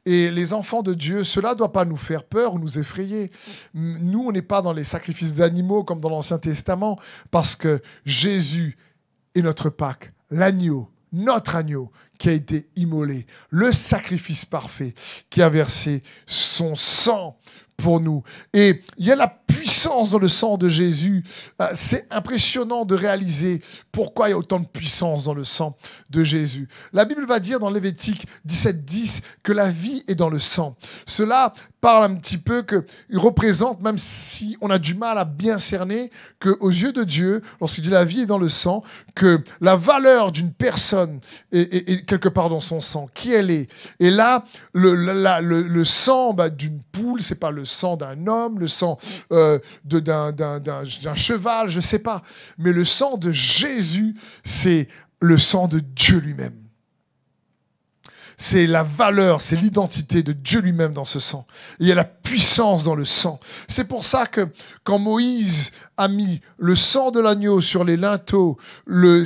Et les enfants de Dieu, cela ne doit pas nous faire peur ou nous effrayer. Nous, on n'est pas dans les sacrifices d'animaux comme dans l'Ancien Testament, parce que Jésus est notre Pâque, l'agneau, notre agneau qui a été immolé, le sacrifice parfait qui a versé son sang pour nous. Et il y a la puissance dans le sang de Jésus. C'est impressionnant de réaliser pourquoi il y a autant de puissance dans le sang de Jésus. La Bible va dire dans Lévitique 17:10 que la vie est dans le sang. Cela parle un petit peu qu'il représente, même si on a du mal à bien cerner, qu'aux yeux de Dieu, lorsqu'il dit la vie est dans le sang, que la valeur d'une personne est quelque part dans son sang, qui elle est. Et là, le sang d'une poule, c'est pas le sang d'un homme, le sang d'un cheval, je ne sais pas. Mais le sang de Jésus, c'est le sang de Dieu lui-même. C'est la valeur, c'est l'identité de Dieu lui-même dans ce sang. Et il y a la puissance dans le sang. C'est pour ça que quand Moïse a mis le sang de l'agneau sur les linteaux,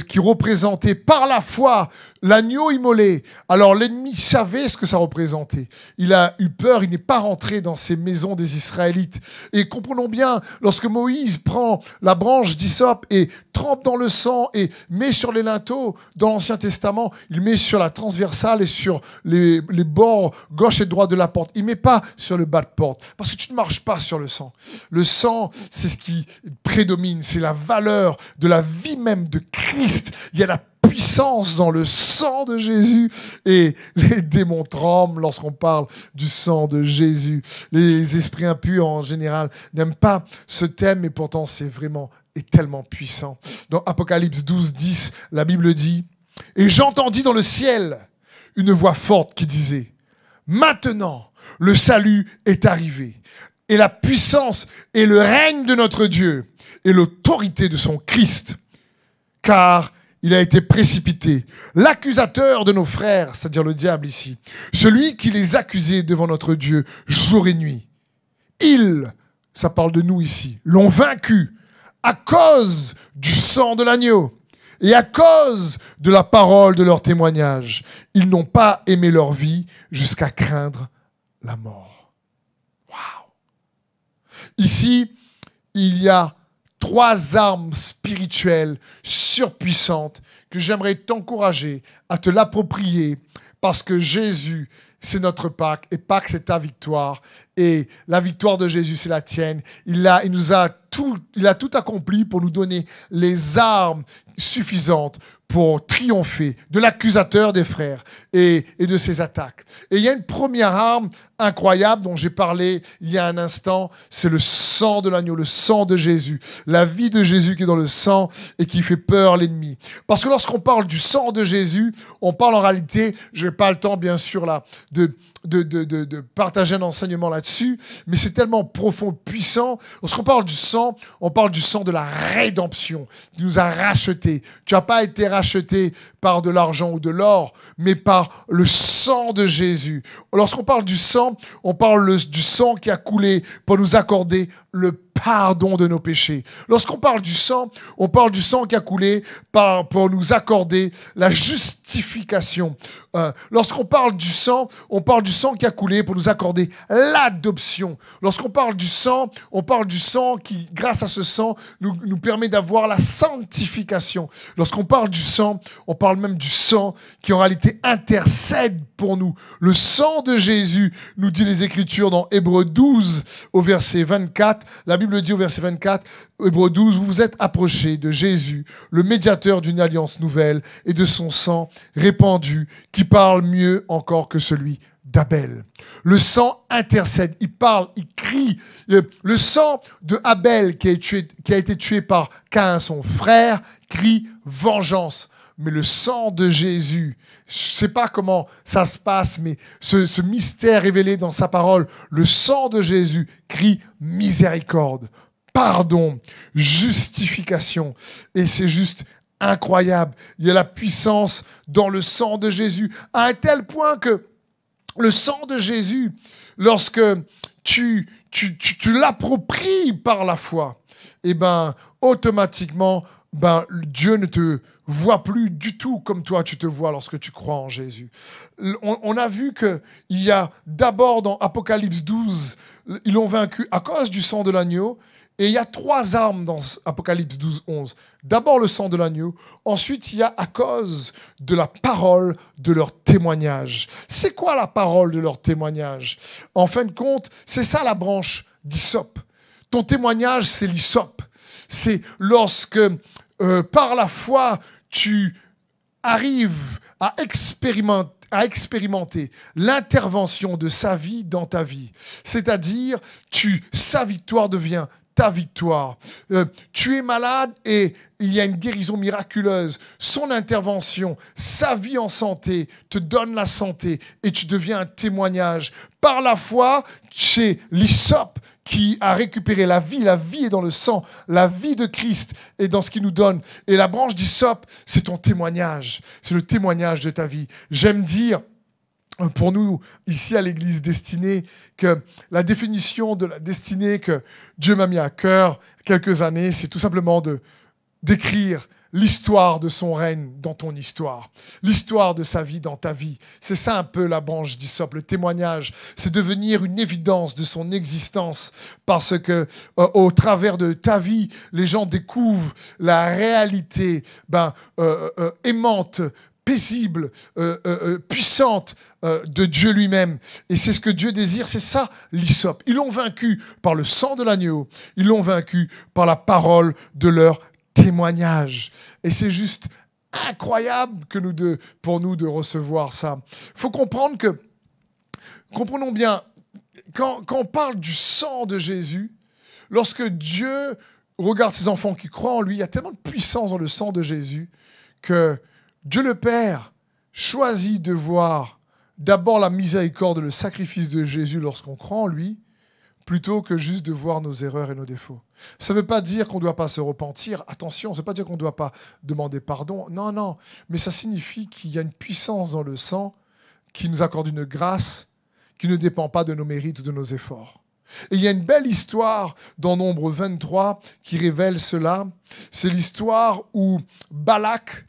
qui représentait par la foi l'agneau immolé, alors l'ennemi savait ce que ça représentait. Il a eu peur, il n'est pas rentré dans ces maisons des Israélites. Et comprenons bien, lorsque Moïse prend la branche d'hysope et trempe dans le sang et met sur les linteaux, dans l'Ancien Testament, il met sur la transversale et sur les bords gauche et droite de la porte. Il ne met pas sur le bas de porte, parce que tu ne marches pas sur le sang. Le sang, c'est ce qui prédomine, c'est la valeur de la vie même de Christ. Il y a la puissance dans le sang de Jésus et les démons tremblent lorsqu'on parle du sang de Jésus. Les esprits impurs en général n'aiment pas ce thème, mais pourtant c'est vraiment et tellement puissant. Dans Apocalypse 12:10, la Bible dit « Et j'entendis dans le ciel une voix forte qui disait « Maintenant, le salut est arrivé, et la puissance et le règne de notre Dieu, et l'autorité de son Christ, car il a été précipité, l'accusateur de nos frères, c'est-à-dire le diable ici, celui qui les accusait devant notre Dieu jour et nuit. Ils, ça parle de nous ici, l'ont vaincu à cause du sang de l'agneau et à cause de la parole de leur témoignage. Ils n'ont pas aimé leur vie jusqu'à craindre la mort. Waouh! Ici, il y a 3 armes spirituelles surpuissantes que j'aimerais t'encourager à te l'approprier, parce que Jésus, c'est notre Pâques, et Pâques, c'est ta victoire, et la victoire de Jésus, c'est la tienne. Il a tout accompli pour nous donner les armes suffisantes pour triompher de l'accusateur des frères et de ses attaques. Et il y a une première arme incroyable dont j'ai parlé il y a un instant, c'est le sang de l'agneau, le sang de Jésus, la vie de Jésus qui est dans le sang et qui fait peur l'ennemi. Parce que lorsqu'on parle du sang de Jésus, on parle en réalité, je n'ai pas le temps bien sûr là de partager un enseignement là-dessus, mais c'est tellement profond, puissant. Lorsqu'on parle du sang, on parle du sang de la rédemption, qui nous a rachetés. Tu n'as pas été racheté par de l'argent ou de l'or, mais par le sang de Jésus. Lorsqu'on parle du sang, on parle du sang qui a coulé pour nous accorder le pardon de nos péchés. Lorsqu'on parle du sang, on parle du sang qui a coulé pour nous accorder la justification. Lorsqu'on parle du sang, on parle du sang qui a coulé pour nous accorder l'adoption. Lorsqu'on parle du sang, on parle du sang qui, grâce à ce sang, nous permet d'avoir la sanctification. Lorsqu'on parle du sang, on parle même du sang qui en réalité intercède pour nous. Le sang de Jésus, nous dit les Écritures dans Hébreux 12 au verset 24, la Bible Bible dit au verset 24, Hébreux 12, vous vous êtes approchés de Jésus, le médiateur d'une alliance nouvelle et de son sang répandu qui parle mieux encore que celui d'Abel. Le sang intercède, il parle, il crie. Le sang de Abel qui a été tué par Caïn, son frère, crie vengeance. Mais le sang de Jésus, je ne sais pas comment ça se passe, mais ce mystère révélé dans sa parole, le sang de Jésus crie miséricorde, pardon, justification. Et c'est juste incroyable. Il y a la puissance dans le sang de Jésus, à un tel point que le sang de Jésus, lorsque tu l'appropries par la foi, eh ben, automatiquement, Dieu ne te voit plus du tout comme toi tu te vois lorsque tu crois en Jésus. On a vu qu'il y a d'abord dans Apocalypse 12, ils l'ont vaincu à cause du sang de l'agneau. Et il y a 3 armes dans Apocalypse 12, 11. D'abord le sang de l'agneau. Ensuite, il y a à cause de la parole de leur témoignage. C'est quoi la parole de leur témoignage? En fin de compte, c'est ça la branche d'hysope. Ton témoignage, c'est l'hysope. C'est lorsque, par la foi, tu arrives à expérimenter l'intervention de sa vie dans ta vie. C'est-à-dire, sa victoire devient ta victoire. Tu es malade et il y a une guérison miraculeuse. Son intervention, sa vie en santé, te donne la santé et tu deviens un témoignage. Par la foi, c'est l'hysope qui a récupéré la vie. La vie est dans le sang. La vie de Christ est dans ce qu'il nous donne. Et la branche d'hysope, c'est ton témoignage. C'est le témoignage de ta vie. J'aime dire, pour nous, ici à l'Église Destinée, que la définition de la destinée que Dieu m'a mis à cœur quelques années, c'est tout simplement d'écrire l'histoire de son règne dans ton histoire, l'histoire de sa vie dans ta vie. C'est ça un peu la branche d'hysope, le témoignage. C'est devenir une évidence de son existence parce que au travers de ta vie, les gens découvrent la réalité aimante, paisible, puissante de Dieu lui-même. Et c'est ce que Dieu désire, c'est ça l'hysope. Ils l'ont vaincu par le sang de l'agneau, ils l'ont vaincu par la parole de leur témoignage. Et c'est juste incroyable pour nous de recevoir ça. Il faut comprendre que, comprenons bien, quand on parle du sang de Jésus, lorsque Dieu regarde ses enfants qui croient en lui, il y a tellement de puissance dans le sang de Jésus que Dieu le Père choisit de voir d'abord la miséricorde et le sacrifice de Jésus lorsqu'on croit en lui, plutôt que juste de voir nos erreurs et nos défauts. Ça ne veut pas dire qu'on ne doit pas se repentir. Attention, ça ne veut pas dire qu'on ne doit pas demander pardon. Non. Mais ça signifie qu'il y a une puissance dans le sang qui nous accorde une grâce qui ne dépend pas de nos mérites ou de nos efforts. Et il y a une belle histoire dans Nombre 23 qui révèle cela. C'est l'histoire où Balak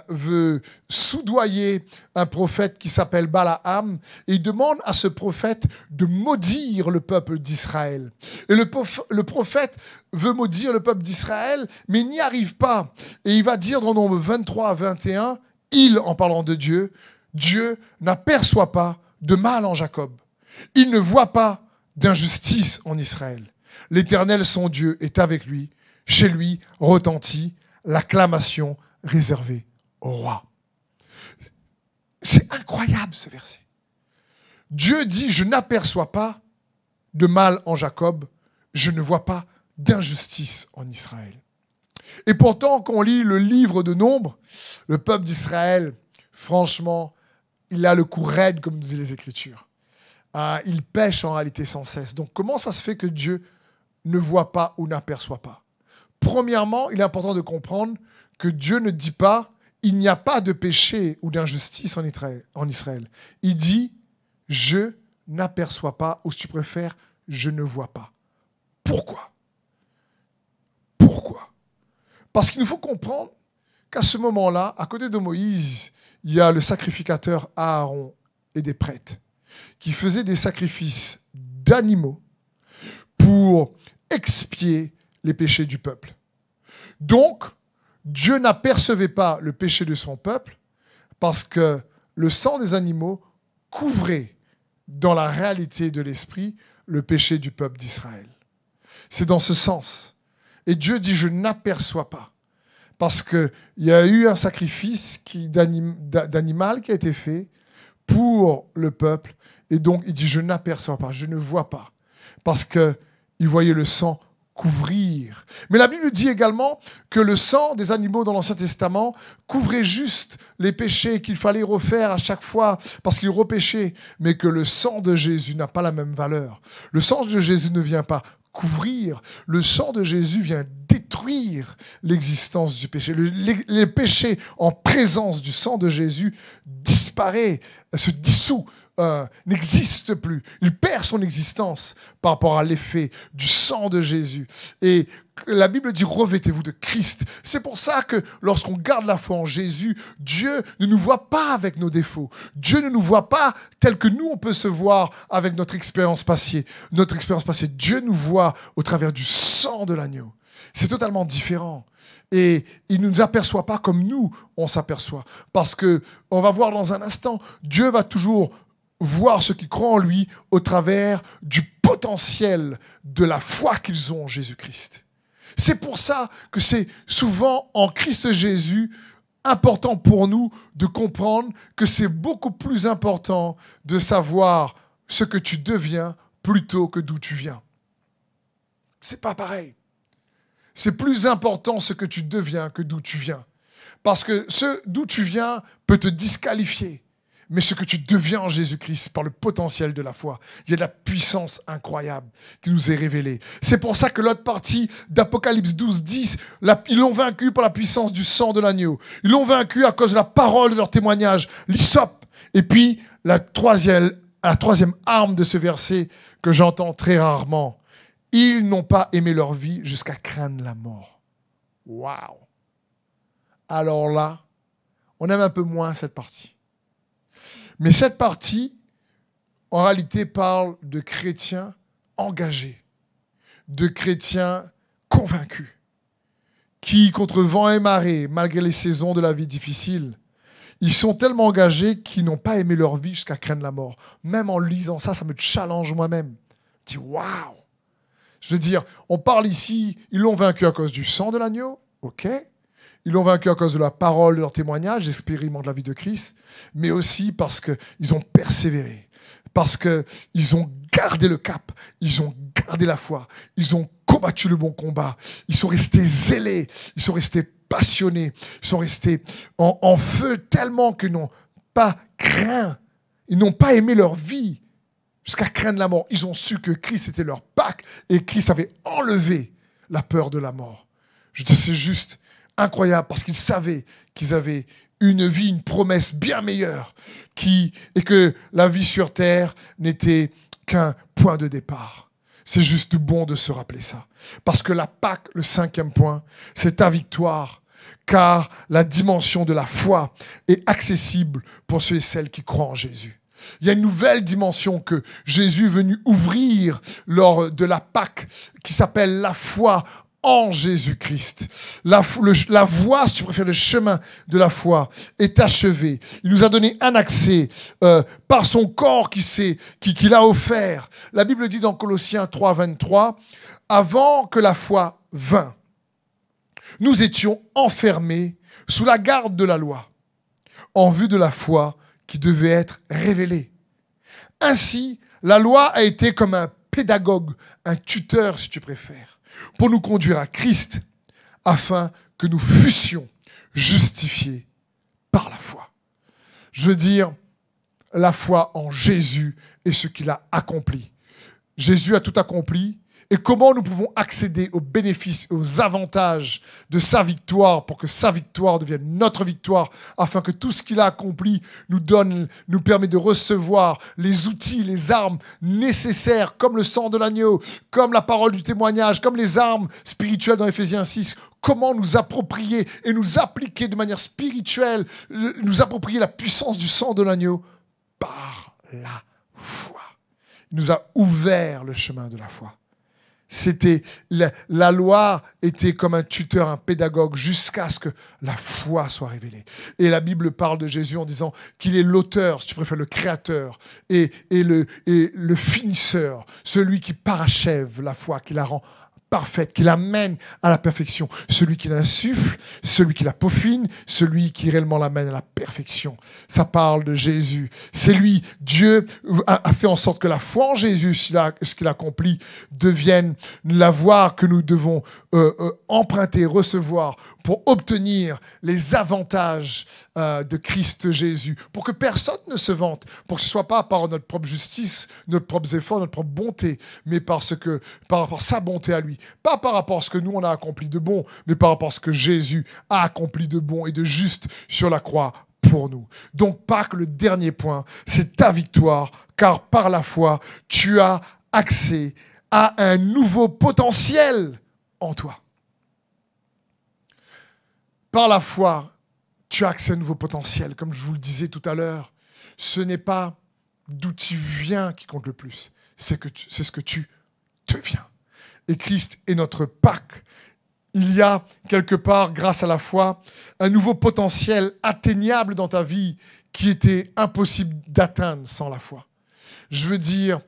veut soudoyer un prophète qui s'appelle Balaam et il demande à ce prophète de maudire le peuple d'Israël. Et le prophète veut maudire le peuple d'Israël, mais il n'y arrive pas. Et il va dire dans Nombre 23 à 21, en parlant de Dieu, Dieu n'aperçoit pas de mal en Jacob. Il ne voit pas d'injustice en Israël. L'Éternel, son Dieu, est avec lui. Chez lui retentit l'acclamation réservé au roi. C'est incroyable ce verset. Dieu dit, je n'aperçois pas de mal en Jacob, je ne vois pas d'injustice en Israël. Et pourtant, quand on lit le livre de Nombre, le peuple d'Israël, franchement, il a le cou raide, comme nous disent les Écritures. Il pêche en réalité sans cesse. Donc comment ça se fait que Dieu ne voit pas ou n'aperçoit pas? Premièrement, il est important de comprendre que Dieu ne dit pas « il n'y a pas de péché ou d'injustice en Israël ». Il dit « je n'aperçois pas » ou si tu préfères « je ne vois pas ». Pourquoi? Pourquoi? Parce qu'il nous faut comprendre qu'à ce moment-là, à côté de Moïse, il y a le sacrificateur Aaron et des prêtres qui faisaient des sacrifices d'animaux pour expier les péchés du peuple. Donc, Dieu n'apercevait pas le péché de son peuple parce que le sang des animaux couvrait dans la réalité de l'esprit le péché du peuple d'Israël. C'est dans ce sens. Et Dieu dit, je n'aperçois pas. Parce qu'il y a eu un sacrifice d'animal qui a été fait pour le peuple. Et donc, il dit, je n'aperçois pas, je ne vois pas. Parce qu'il voyait le sang couvrir. Mais la Bible dit également que le sang des animaux dans l'Ancien Testament couvrait juste les péchés qu'il fallait refaire à chaque fois parce qu'ils repéchaient, mais que le sang de Jésus n'a pas la même valeur. Le sang de Jésus ne vient pas couvrir, le sang de Jésus vient détruire l'existence du péché. Les péchés en présence du sang de Jésus disparaît, se dissout, n'existe plus. Il perd son existence par rapport à l'effet du sang de Jésus. Et la Bible dit, revêtez-vous de Christ. C'est pour ça que lorsqu'on garde la foi en Jésus, Dieu ne nous voit pas avec nos défauts. Dieu ne nous voit pas tel que nous, on peut se voir avec notre expérience passée. Dieu nous voit au travers du sang de l'agneau. C'est totalement différent. Et il ne nous aperçoit pas comme nous, on s'aperçoit. Parce que, on va voir dans un instant, Dieu va toujours voir ceux qui croient en lui au travers du potentiel de la foi qu'ils ont en Jésus-Christ. C'est pour ça que c'est souvent en Christ Jésus important pour nous de comprendre que c'est beaucoup plus important de savoir ce que tu deviens plutôt que d'où tu viens. C'est pas pareil. C'est plus important ce que tu deviens que d'où tu viens. Parce que ce d'où tu viens peut te disqualifier. Mais ce que tu deviens en Jésus-Christ par le potentiel de la foi, il y a de la puissance incroyable qui nous est révélée. C'est pour ça que l'autre partie d'Apocalypse 12, 10, ils l'ont vaincu par la puissance du sang de l'agneau. Ils l'ont vaincu à cause de la parole de leur témoignage, l'hysope. Et puis, la troisième arme de ce verset que j'entends très rarement, ils n'ont pas aimé leur vie jusqu'à craindre la mort. Waouh! Alors là, on aime un peu moins cette partie. Mais cette partie, en réalité, parle de chrétiens engagés, de chrétiens convaincus, qui, contre vent et marée, malgré les saisons de la vie difficile, ils sont tellement engagés qu'ils n'ont pas aimé leur vie jusqu'à craindre la mort. Même en lisant ça, ça me challenge moi-même. Je dis, waouh! Je veux dire, on parle ici, ils l'ont vaincu à cause du sang de l'agneau, ok? Ils l'ont vaincu à cause de la parole de leur témoignage, l'expériment de la vie de Christ, mais aussi parce qu'ils ont persévéré, parce qu'ils ont gardé le cap, ils ont gardé la foi, ils ont combattu le bon combat, ils sont restés zélés, ils sont restés passionnés, ils sont restés en feu tellement qu'ils n'ont pas craint, ils n'ont pas aimé leur vie jusqu'à craindre la mort. Ils ont su que Christ était leur Pâques et Christ avait enlevé la peur de la mort. Je dis, c'est juste incroyable parce qu'ils savaient qu'ils avaient une vie, une promesse bien meilleure et que la vie sur terre n'était qu'un point de départ. C'est juste bon de se rappeler ça. Parce que la Pâque, le 5e point, c'est ta victoire, car la dimension de la foi est accessible pour ceux et celles qui croient en Jésus. Il y a une nouvelle dimension que Jésus est venu ouvrir lors de la Pâque qui s'appelle la foi en Jésus-Christ. La voie, si tu préfères, le chemin de la foi est achevé. Il nous a donné un accès par son corps qu'il a offert. La Bible dit dans Colossiens 3, 23, « Avant que la foi vînt, nous étions enfermés sous la garde de la loi, en vue de la foi qui devait être révélée. Ainsi, la loi a été comme un pédagogue, un tuteur, si tu préfères, pour nous conduire à Christ, afin que nous fussions justifiés par la foi. » Je veux dire, la foi en Jésus et ce qu'il a accompli. Jésus a tout accompli. Et comment nous pouvons accéder aux bénéfices, aux avantages de sa victoire pour que sa victoire devienne notre victoire, afin que tout ce qu'il a accompli nous permet de recevoir les outils, les armes nécessaires, comme le sang de l'agneau, comme la parole du témoignage, comme les armes spirituelles dans Éphésiens 6. Comment nous approprier et nous appliquer de manière spirituelle, nous approprier la puissance du sang de l'agneau par la foi. Il nous a ouvert le chemin de la foi. La loi était comme un tuteur, un pédagogue, jusqu'à ce que la foi soit révélée. Et la Bible parle de Jésus en disant qu'il est l'auteur, si tu préfères, le créateur et le finisseur, celui qui parachève la foi, qui la rend parfaite, qui l'amène à la perfection. Celui qui l'insuffle, celui qui la peaufine, celui qui réellement l'amène à la perfection. Ça parle de Jésus. C'est lui, Dieu a fait en sorte que la foi en Jésus, ce qu'il accomplit, devienne la voie que nous devons emprunter, recevoir pour obtenir les avantages de Christ Jésus, pour que personne ne se vante, pour que ce ne soit pas par notre propre justice, notre propre effort, notre propre bonté, mais par rapport à sa bonté à lui. Pas par rapport à ce que nous, on a accompli de bon, mais par rapport à ce que Jésus a accompli de bon et de juste sur la croix pour nous. Donc, Pâques, le dernier point, c'est ta victoire, car par la foi, tu as accès à un nouveau potentiel en toi. Par la foi, tu as accès à un nouveau potentiel. Comme je vous le disais tout à l'heure, ce n'est pas d'où tu viens qui compte le plus, c'est ce que tu deviens. Et Christ est notre Pâques. Il y a quelque part, grâce à la foi, un nouveau potentiel atteignable dans ta vie qui était impossible d'atteindre sans la foi. Je veux dire,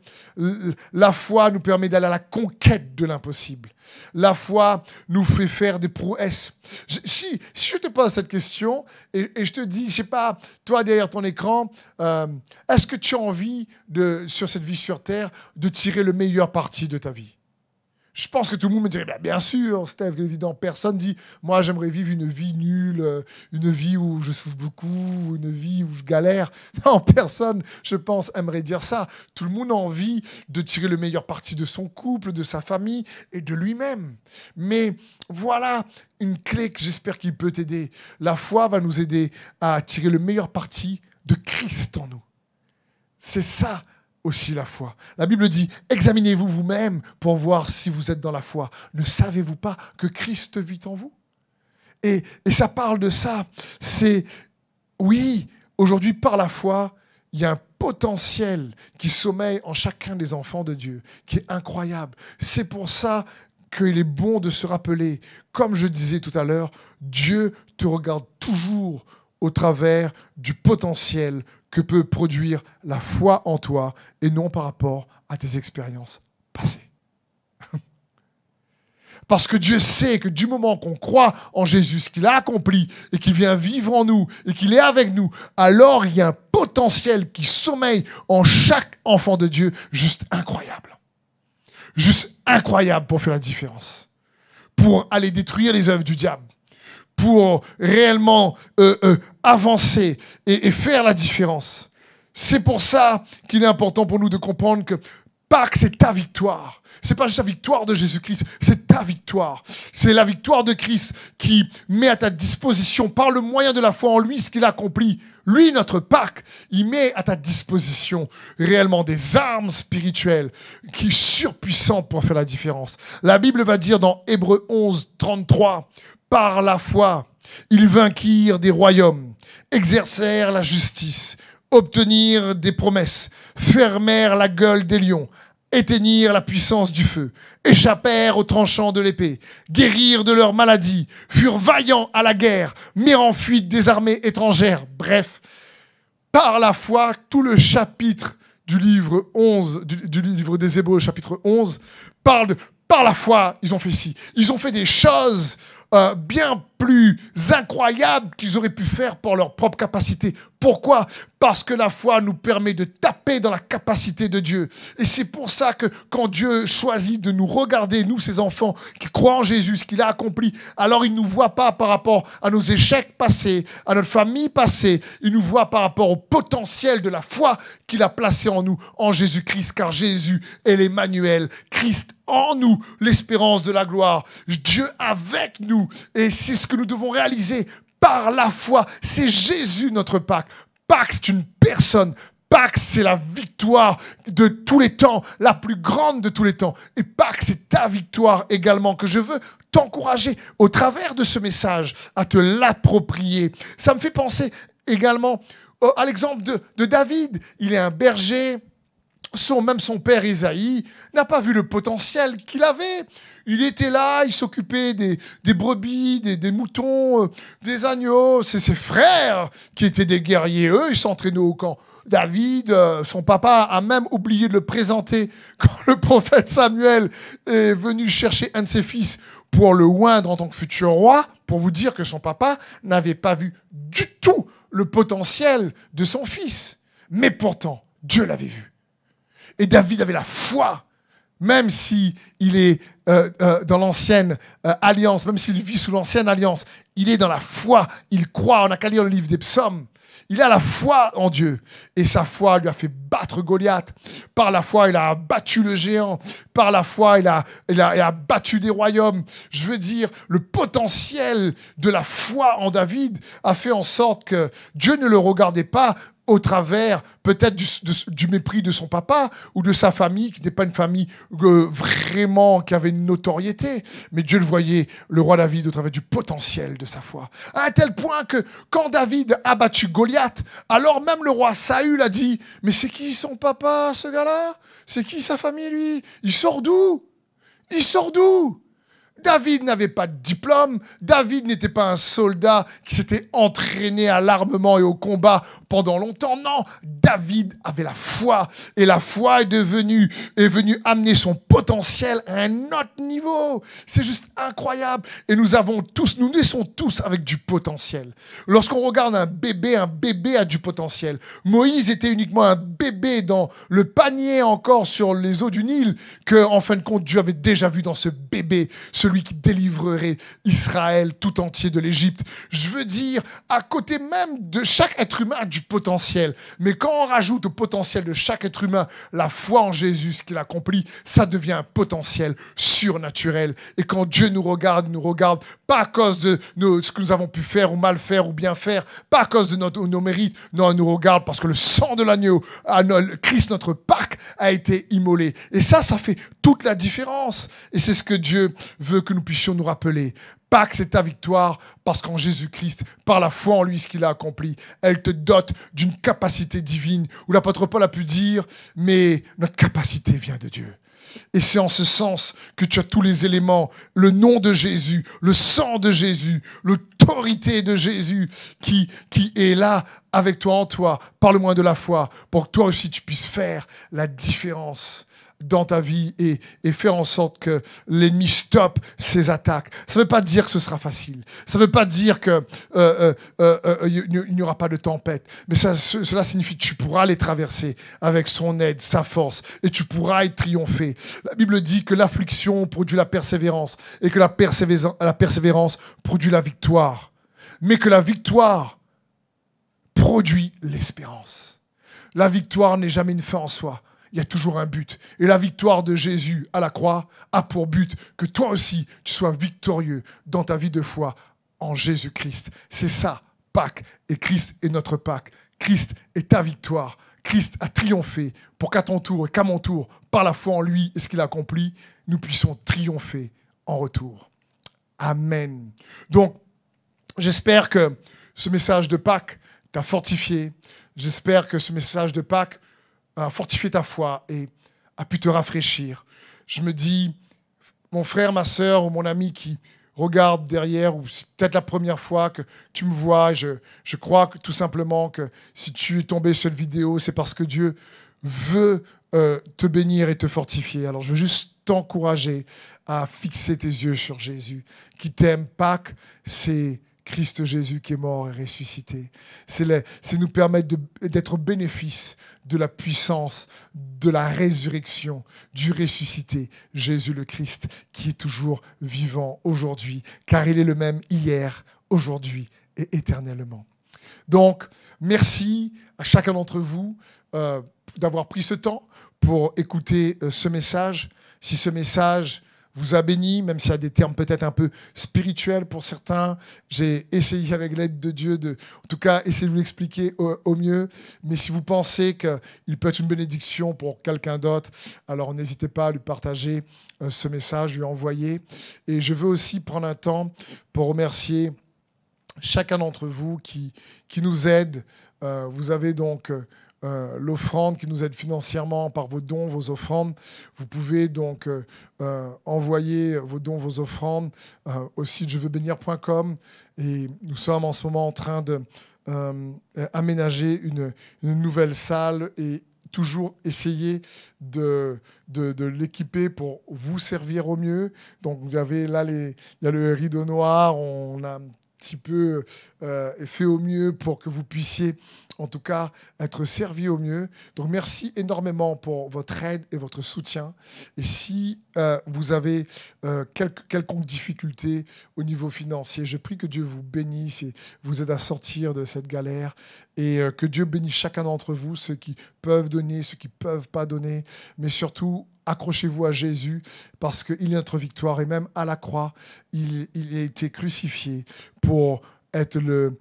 la foi nous permet d'aller à la conquête de l'impossible. La foi nous fait faire des prouesses. Si je te pose cette question et je te dis, je sais pas, toi derrière ton écran, est-ce que tu as envie, sur cette vie sur Terre, de tirer le meilleur parti de ta vie ? Je pense que tout le monde me dirait, bien sûr, Steve, évident. Personne dit, moi j'aimerais vivre une vie nulle, une vie où je souffre beaucoup, une vie où je galère. Non, personne, je pense, aimerait dire ça. Tout le monde a envie de tirer le meilleur parti de son couple, de sa famille et de lui-même. Mais voilà une clé que j'espère qu'il peut t'aider. La foi va nous aider à tirer le meilleur parti de Christ en nous. C'est ça aussi la foi. La Bible dit, examinez-vous vous-même pour voir si vous êtes dans la foi. Ne savez-vous pas que Christ vit en vous ? Et ça parle de ça. C'est, oui, aujourd'hui, par la foi, il y a un potentiel qui sommeille en chacun des enfants de Dieu, qui est incroyable. C'est pour ça qu'il est bon de se rappeler, comme je disais tout à l'heure, Dieu te regarde toujours au travers du potentiel que peut produire la foi en toi et non par rapport à tes expériences passées. Parce que Dieu sait que du moment qu'on croit en Jésus, ce qu'il a accompli et qu'il vient vivre en nous et qu'il est avec nous, alors il y a un potentiel qui sommeille en chaque enfant de Dieu juste incroyable. Juste incroyable pour faire la différence. Pour aller détruire les œuvres du diable. Pour réellement avancer et faire la différence. C'est pour ça qu'il est important pour nous de comprendre que Pâques, c'est ta victoire. C'est pas juste la victoire de Jésus-Christ, c'est ta victoire. C'est la victoire de Christ qui met à ta disposition, par le moyen de la foi en lui, ce qu'il a accompli. Lui, notre Pâques, il met à ta disposition réellement des armes spirituelles qui sont surpuissantes pour faire la différence. La Bible va dire dans Hébreux 11, 33, par la foi, ils vainquirent des royaumes, exercèrent la justice, obtenirent des promesses, fermèrent la gueule des lions, éteignirent la puissance du feu, échappèrent aux tranchants de l'épée, guérirent de leurs maladies, furent vaillants à la guerre, mirent en fuite des armées étrangères. Bref, par la foi, tout le chapitre du livre 11, du livre des Hébreux, chapitre 11, parle de, par la foi, ils ont fait ci. Ils ont fait des choses bien plus incroyables qu'ils auraient pu faire pour leur propre capacité. Pourquoi ? Parce que la foi nous permet de taper dans la capacité de Dieu. Et c'est pour ça que quand Dieu choisit de nous regarder, nous, ses enfants, qui croient en Jésus, ce qu'il a accompli, alors il ne nous voit pas par rapport à nos échecs passés, à notre famille passée. Il nous voit par rapport au potentiel de la foi qu'il a placé en nous, en Jésus-Christ, car Jésus est l'Emmanuel, Christ en nous, l'espérance de la gloire, Dieu avec nous. Et c'est ce que nous devons réaliser par la foi. C'est Jésus notre Pâques. Pâques, c'est une personne. Pâques, c'est la victoire de tous les temps, la plus grande de tous les temps. Et Pâques, c'est ta victoire également que je veux t'encourager au travers de ce message à te l'approprier. Ça me fait penser également à l'exemple de David. Il est un berger. Même son père Isaïe n'a pas vu le potentiel qu'il avait. Il était là, il s'occupait des brebis, des moutons, des agneaux. C'est ses frères qui étaient des guerriers. Eux, ils s'entraînaient au camp. David, son papa a même oublié de le présenter quand le prophète Samuel est venu chercher un de ses fils pour le oindre en tant que futur roi, pour vous dire que son papa n'avait pas vu du tout le potentiel de son fils. Mais pourtant, Dieu l'avait vu. Et David avait la foi, même s'il est dans l'ancienne alliance, même s'il vit sous l'ancienne alliance, il est dans la foi, il croit, on n'a qu'à lire le livre des psaumes. Il a la foi en Dieu. Et sa foi lui a fait battre Goliath. Par la foi, il a battu le géant. Par la foi, il a battu des royaumes. Je veux dire, le potentiel de la foi en David a fait en sorte que Dieu ne le regardait pas au travers peut-être du mépris de son papa ou de sa famille, qui n'était pas une famille vraiment qui avait une notoriété. Mais Dieu le voyait, le roi David, au travers du potentiel de sa foi. À un tel point que quand David a battu Goliath, alors même le roi Saül a dit « Mais c'est qui son papa, ce gars-là? C'est qui sa famille, lui? Il sort d'où? Il sort d'où ?» David n'avait pas de diplôme, David n'était pas un soldat qui s'était entraîné à l'armement et au combat pendant longtemps. Non, David avait la foi et la foi est venue amener son potentiel à un autre niveau. C'est juste incroyable. Et nous naissons tous avec du potentiel. Lorsqu'on regarde un bébé a du potentiel. Moïse était uniquement un bébé dans le panier encore sur les eaux du Nil que, en fin de compte, Dieu avait déjà vu dans ce bébé, celui qui délivrerait Israël tout entier de l'Égypte. Je veux dire, à côté même de chaque être humain a du potentiel. Mais quand on rajoute au potentiel de chaque être humain la foi en Jésus, ce qu'il accomplit, ça devient un potentiel surnaturel. Et quand Dieu nous regarde pas à cause de ce que nous avons pu faire ou mal faire ou bien faire, pas à cause de nos mérites. Non, il nous regarde parce que le sang de l'agneau, Christ notre Pâque, a été immolé. Et ça fait toute la différence. Et c'est ce que Dieu veut que nous puissions nous rappeler. Pâques, c'est ta victoire parce qu'en Jésus-Christ, par la foi en lui, ce qu'il a accompli, elle te dote d'une capacité divine où l'apôtre Paul a pu dire, mais notre capacité vient de Dieu. Et c'est en ce sens que tu as tous les éléments, le nom de Jésus, le sang de Jésus, l'autorité de Jésus qui est là avec toi en toi. Parle-moi de la foi pour que toi aussi tu puisses faire la différence dans ta vie et faire en sorte que l'ennemi stoppe ses attaques. Ça ne veut pas dire que ce sera facile. Ça ne veut pas dire qu'il n'y aura pas de tempête. Mais cela signifie que tu pourras les traverser avec son aide, sa force, et tu pourras y triompher. La Bible dit que l'affliction produit la persévérance et que la persévérance produit la victoire. Mais que la victoire produit l'espérance. La victoire n'est jamais une fin en soi. Il y a toujours un but. Et la victoire de Jésus à la croix a pour but que toi aussi, tu sois victorieux dans ta vie de foi en Jésus-Christ. C'est ça, Pâques. Et Christ est notre Pâques. Christ est ta victoire. Christ a triomphé pour qu'à ton tour et qu'à mon tour, par la foi en lui et ce qu'il a accompli, nous puissions triompher en retour. Amen. Donc, j'espère que ce message de Pâques t'a fortifié. J'espère que ce message de Pâques a fortifié ta foi et a pu te rafraîchir. Je me dis, mon frère, ma sœur ou mon ami qui regarde derrière, ou c'est peut-être la première fois que tu me vois, je crois que tout simplement que si tu es tombé sur cette vidéo, c'est parce que Dieu veut te bénir et te fortifier. Alors je veux juste t'encourager à fixer tes yeux sur Jésus, qui t'aime. Pâques, c'est Christ Jésus qui est mort et ressuscité. C'est nous permettre d'être au bénéfice de la puissance, de la résurrection, du ressuscité, Jésus le Christ, qui est toujours vivant aujourd'hui, car il est le même hier, aujourd'hui et éternellement. Donc, merci à chacun d'entre vous d'avoir pris ce temps pour écouter ce message. Si ce message vous a béni, même s'il y a des termes peut-être un peu spirituels pour certains. J'ai essayé avec l'aide de Dieu en tout cas, essayer de vous l'expliquer au mieux. Mais si vous pensez qu'il peut être une bénédiction pour quelqu'un d'autre, alors n'hésitez pas à lui partager ce message, lui envoyer. Et je veux aussi prendre un temps pour remercier chacun d'entre vous qui nous aide. Vous avez donc l'offrande qui nous aide financièrement par vos dons, vos offrandes. Vous pouvez donc envoyer vos dons, vos offrandes au site jeveuxbénir.com. Et nous sommes en ce moment en train aménager une nouvelle salle et toujours essayer de l'équiper pour vous servir au mieux. Donc, vous avez là, il y a le rideau noir, on a un petit peu fait au mieux pour que vous puissiez, en tout cas, être servi au mieux. Donc, merci énormément pour votre aide et votre soutien. Et si vous avez quelconque difficulté au niveau financier, je prie que Dieu vous bénisse et vous aide à sortir de cette galère. Et que Dieu bénisse chacun d'entre vous, ceux qui peuvent donner, ceux qui ne peuvent pas donner. Mais surtout, accrochez-vous à Jésus parce qu'il est notre victoire. Et même à la croix, il a été crucifié pour être le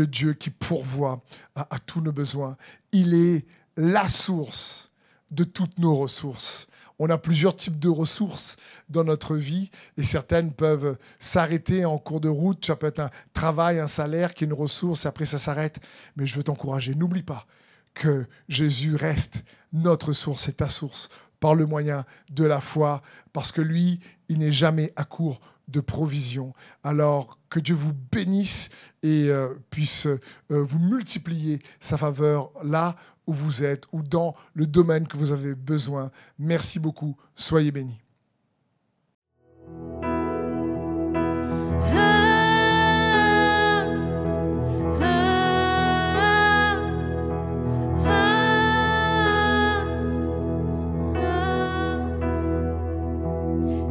Dieu qui pourvoit à tous nos besoins. Il est la source de toutes nos ressources. On a plusieurs types de ressources dans notre vie et certaines peuvent s'arrêter en cours de route. Ça peut être un travail, un salaire qui est une ressource et après ça s'arrête. Mais je veux t'encourager, n'oublie pas que Jésus reste notre source et ta source par le moyen de la foi parce que lui, il n'est jamais à court de provision. Alors que Dieu vous bénisse et puisse vous multiplier sa faveur là où vous êtes ou dans le domaine que vous avez besoin. Merci beaucoup. Soyez bénis.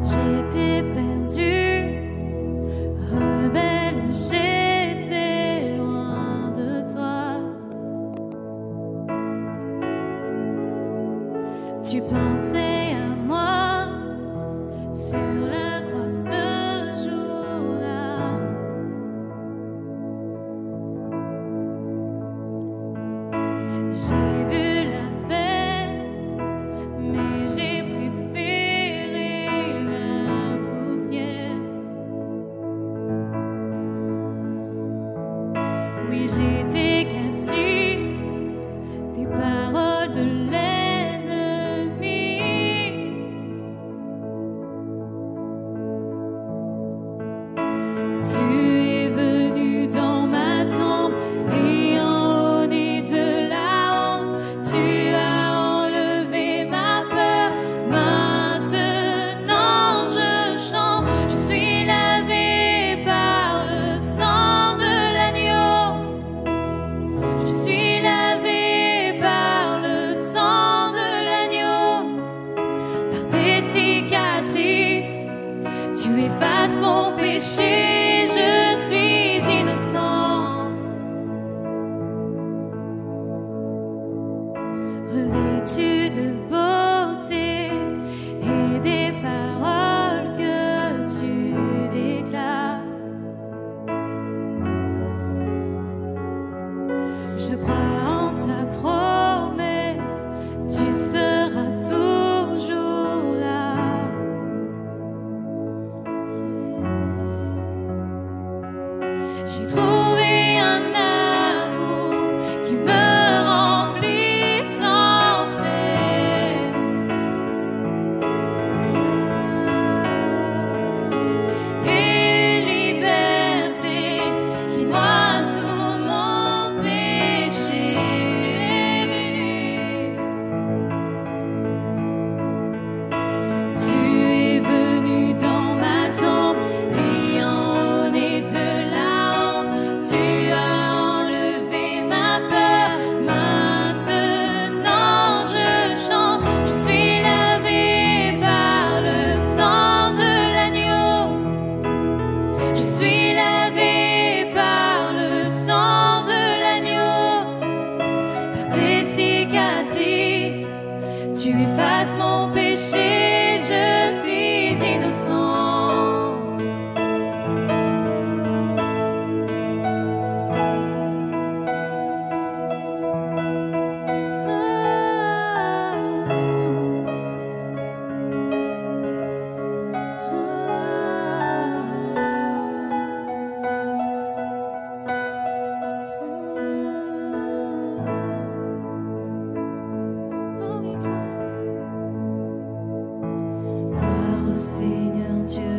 J'étais perdue, rebelle, j'étais loin de toi. Tu pensais à moi sur la croix ce jour-là. J'ai vu la fête, mais j'ai préféré la poussière. Oui, j'étais captive des paroles de l'ennemi. Tu es venu dans ma tombe et en haut de la honte. Tu as enlevé ma peur. Maintenant je chante. Je suis lavé par le sang de l'agneau. Je suis lavé par le sang de l'agneau. Par tes cicatrices, tu effaces mon péché. Je suis innocent. Revêtu de beauté et des paroles que tu déclares. Je crois en ta promesse, tu seras toujours là. J'ai trouvé un amour qui me remplit sans cesse. Et une liberté qui noie tout mon péché. Tu es venu dans ma tombe et en haut de la honte. Tu as enlevé ma peur. Maintenant je chante. Je suis lavé par le sang de l'agneau. Je suis lavé par le sang de l'agneau. Par tes cicatrices, tu effaces mon péché. Je suis innocent. Gloire au Seigneur Dieu